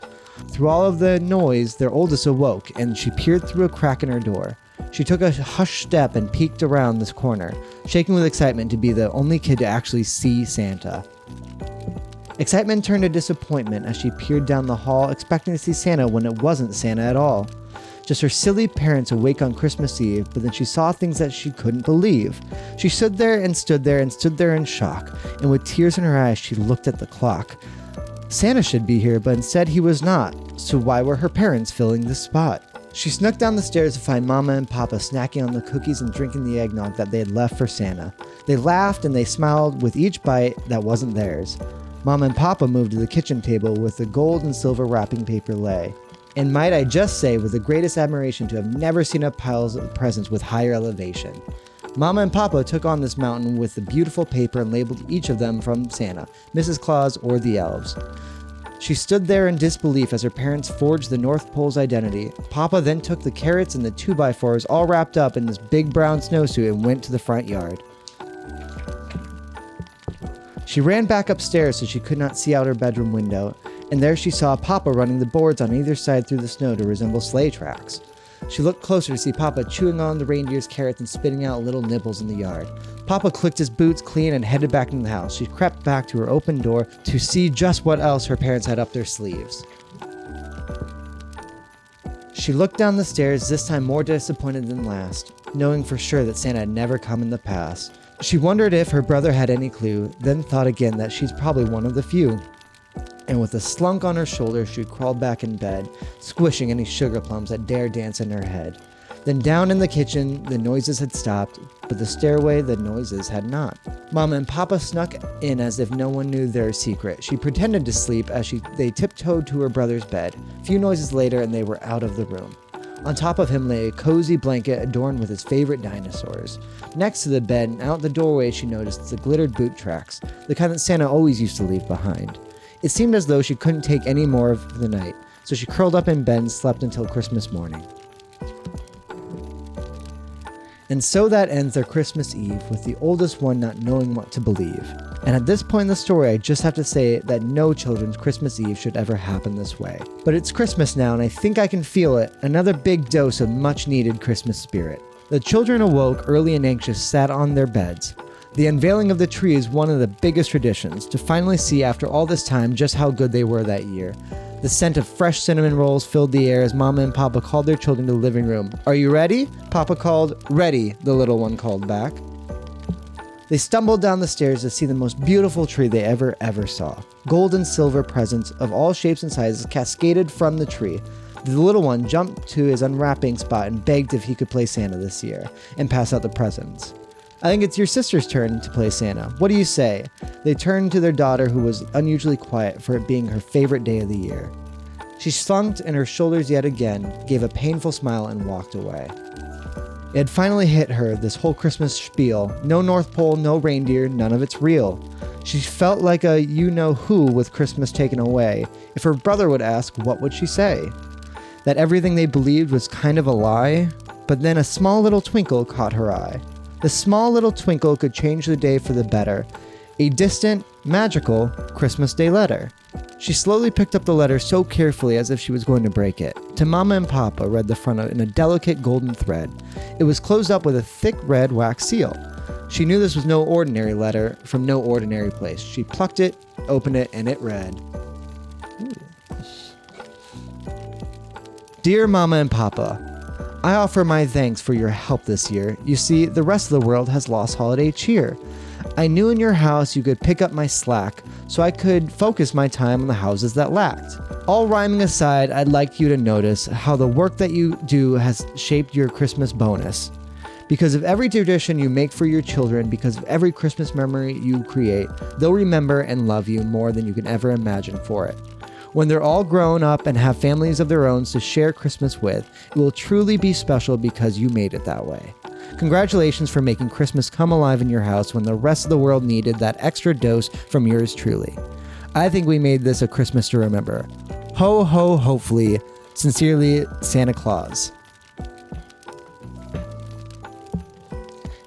Through all of the noise, their oldest awoke, and she peered through a crack in her door. She took a hushed step and peeked around this corner, shaking with excitement to be the only kid to actually see Santa. Excitement turned to disappointment as she peered down the hall, expecting to see Santa when it wasn't Santa at all. Just her silly parents awake on Christmas Eve, but then she saw things that she couldn't believe. She stood there and stood there and stood there in shock, and with tears in her eyes, she looked at the clock. Santa should be here, but instead he was not, so why were her parents filling this spot? She snuck down the stairs to find Mama and Papa snacking on the cookies and drinking the eggnog that they had left for Santa. They laughed and they smiled with each bite that wasn't theirs. Mama and Papa moved to the kitchen table with the gold and silver wrapping paper lay. And might I just say, with the greatest admiration, to have never seen a pile of presents with higher elevation. Mama and Papa took on this mountain with the beautiful paper and labeled each of them from Santa, Mrs. Claus, or the elves. She stood there in disbelief as her parents forged the North Pole's identity. Papa then took the carrots and the 2x4s all wrapped up in this big brown snowsuit and went to the front yard. She ran back upstairs so she could not see out her bedroom window, and there she saw Papa running the boards on either side through the snow to resemble sleigh tracks. She looked closer to see Papa chewing on the reindeer's carrots and spitting out little nibbles in the yard. Papa clicked his boots clean and headed back into the house. She crept back to her open door to see just what else her parents had up their sleeves. She looked down the stairs, this time more disappointed than last, knowing for sure that Santa had never come in the past. She wondered if her brother had any clue, then thought again that she's probably one of the few. And with a slunk on her shoulder, she crawled back in bed, squishing any sugar plums that dared dance in her head. Then down in the kitchen, the noises had stopped, but the stairway, the noises had not. Mama and Papa snuck in as if no one knew their secret. She pretended to sleep as they tiptoed to her brother's bed. A few noises later, and they were out of the room. On top of him lay a cozy blanket adorned with his favorite dinosaurs. Next to the bed and out the doorway, she noticed the glittered boot tracks, the kind that Santa always used to leave behind. It seemed as though she couldn't take any more of the night, so she curled up in bed and slept until Christmas morning. And so that ends their Christmas Eve, with the oldest one not knowing what to believe. And at this point in the story, I just have to say that no children's Christmas Eve should ever happen this way. But it's Christmas now, and I think I can feel it, another big dose of much-needed Christmas spirit. The children awoke early and anxious, sat on their beds. The unveiling of the tree is one of the biggest traditions, to finally see after all this time just how good they were that year. The scent of fresh cinnamon rolls filled the air as Mama and Papa called their children to the living room. "Are you ready?" Papa called. "Ready," the little one called back. They stumbled down the stairs to see the most beautiful tree they ever saw. Gold and silver presents of all shapes and sizes cascaded from the tree. The little one jumped to his unwrapping spot and begged if he could play Santa this year and pass out the presents. "I think it's your sister's turn to play Santa. What do you say?" They turned to their daughter, who was unusually quiet for it being her favorite day of the year. She slumped in her shoulders yet again, gave a painful smile, and walked away. It had finally hit her, this whole Christmas spiel. No North Pole, no reindeer, none of it's real. She felt like a you-know-who with Christmas taken away. If her brother would ask, what would she say? That everything they believed was kind of a lie? But then a small little twinkle caught her eye. The small little twinkle could change the day for the better. A distant, magical Christmas Day letter. She slowly picked up the letter so carefully as if she was going to break it. To Mama and Papa read the front in a delicate golden thread. It was closed up with a thick red wax seal. She knew this was no ordinary letter from no ordinary place. She plucked it, opened it, and it read, "Dear Mama and Papa, I offer my thanks for your help this year. You see, the rest of the world has lost holiday cheer. I knew in your house you could pick up my slack, so I could focus my time on the houses that lacked. All rhyming aside, I'd like you to notice how the work that you do has shaped your Christmas bonus. Because of every tradition you make for your children, because of every Christmas memory you create, they'll remember and love you more than you can ever imagine for it. When they're all grown up and have families of their own to share Christmas with, it will truly be special because you made it that way. Congratulations for making Christmas come alive in your house when the rest of the world needed that extra dose from yours truly. I think we made this a Christmas to remember. Ho ho hopefully. Sincerely, Santa Claus."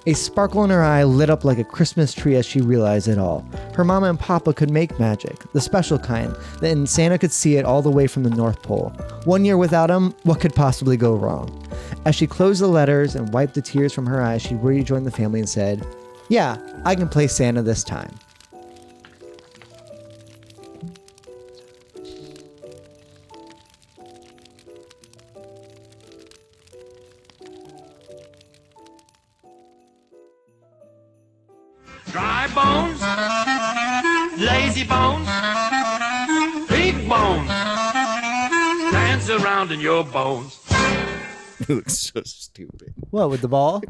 A sparkle in her eye lit up like a Christmas tree as she realized it all. Her Mama and Papa could make magic, the special kind, and Santa could see it all the way from the North Pole. One year without him, what could possibly go wrong? As she closed the letters and wiped the tears from her eyes, she rejoined the family and said, "Yeah, I can play Santa this time." Dry bones, lazy bones, big bones, dance around in your bones. It looks so stupid. What, with the ball?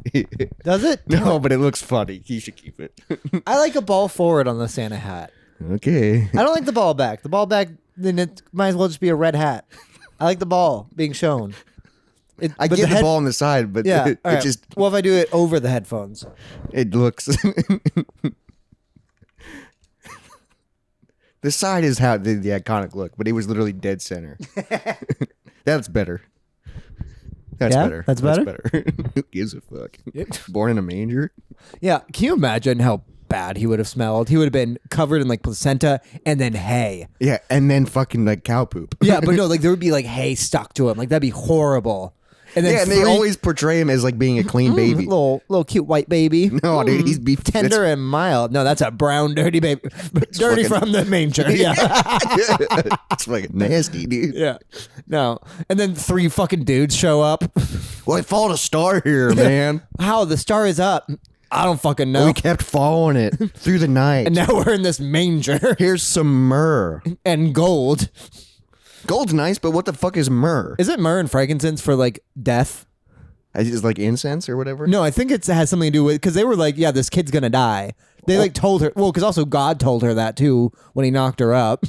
Does it? No, but it looks funny. You should keep it. I like a ball forward on the Santa hat. Okay. I don't like the ball back. The ball back, then it might as well just be a red hat. I like the ball being shown. I get the ball on the side, but Yeah. it all right. just Well, if I do it over the headphones. it looks. The side is how the iconic look, but it was literally dead center. That's better. That's Yeah? better. That's better? Who gives a fuck? Born in a manger? Yeah. Can you imagine how bad he would have smelled? He would have been covered in like placenta and then hay. Yeah, and then fucking like cow poop. Yeah, but no, like there would be like hay stuck to him. Like that'd be horrible. And then Yeah, and they always portray him as like being a clean baby. little cute white baby. No, dude, he's beef Tender and mild. No, that's a brown dirty baby. Dirty from the manger. Yeah. It's fucking nasty, dude. Yeah. No. And then 3 fucking dudes show up. Well, I followed a star here, man. How? The star is up. I don't fucking know. We kept following it through the night. And now we're in this manger. Here's some myrrh. And gold. Gold's nice, but what the fuck is myrrh? Is it myrrh and frankincense for like death? Is it like incense or whatever? No, I think it has something to do with, because they were like, yeah, this kid's gonna die. They like told her, well, because also God told her that too when he knocked her up.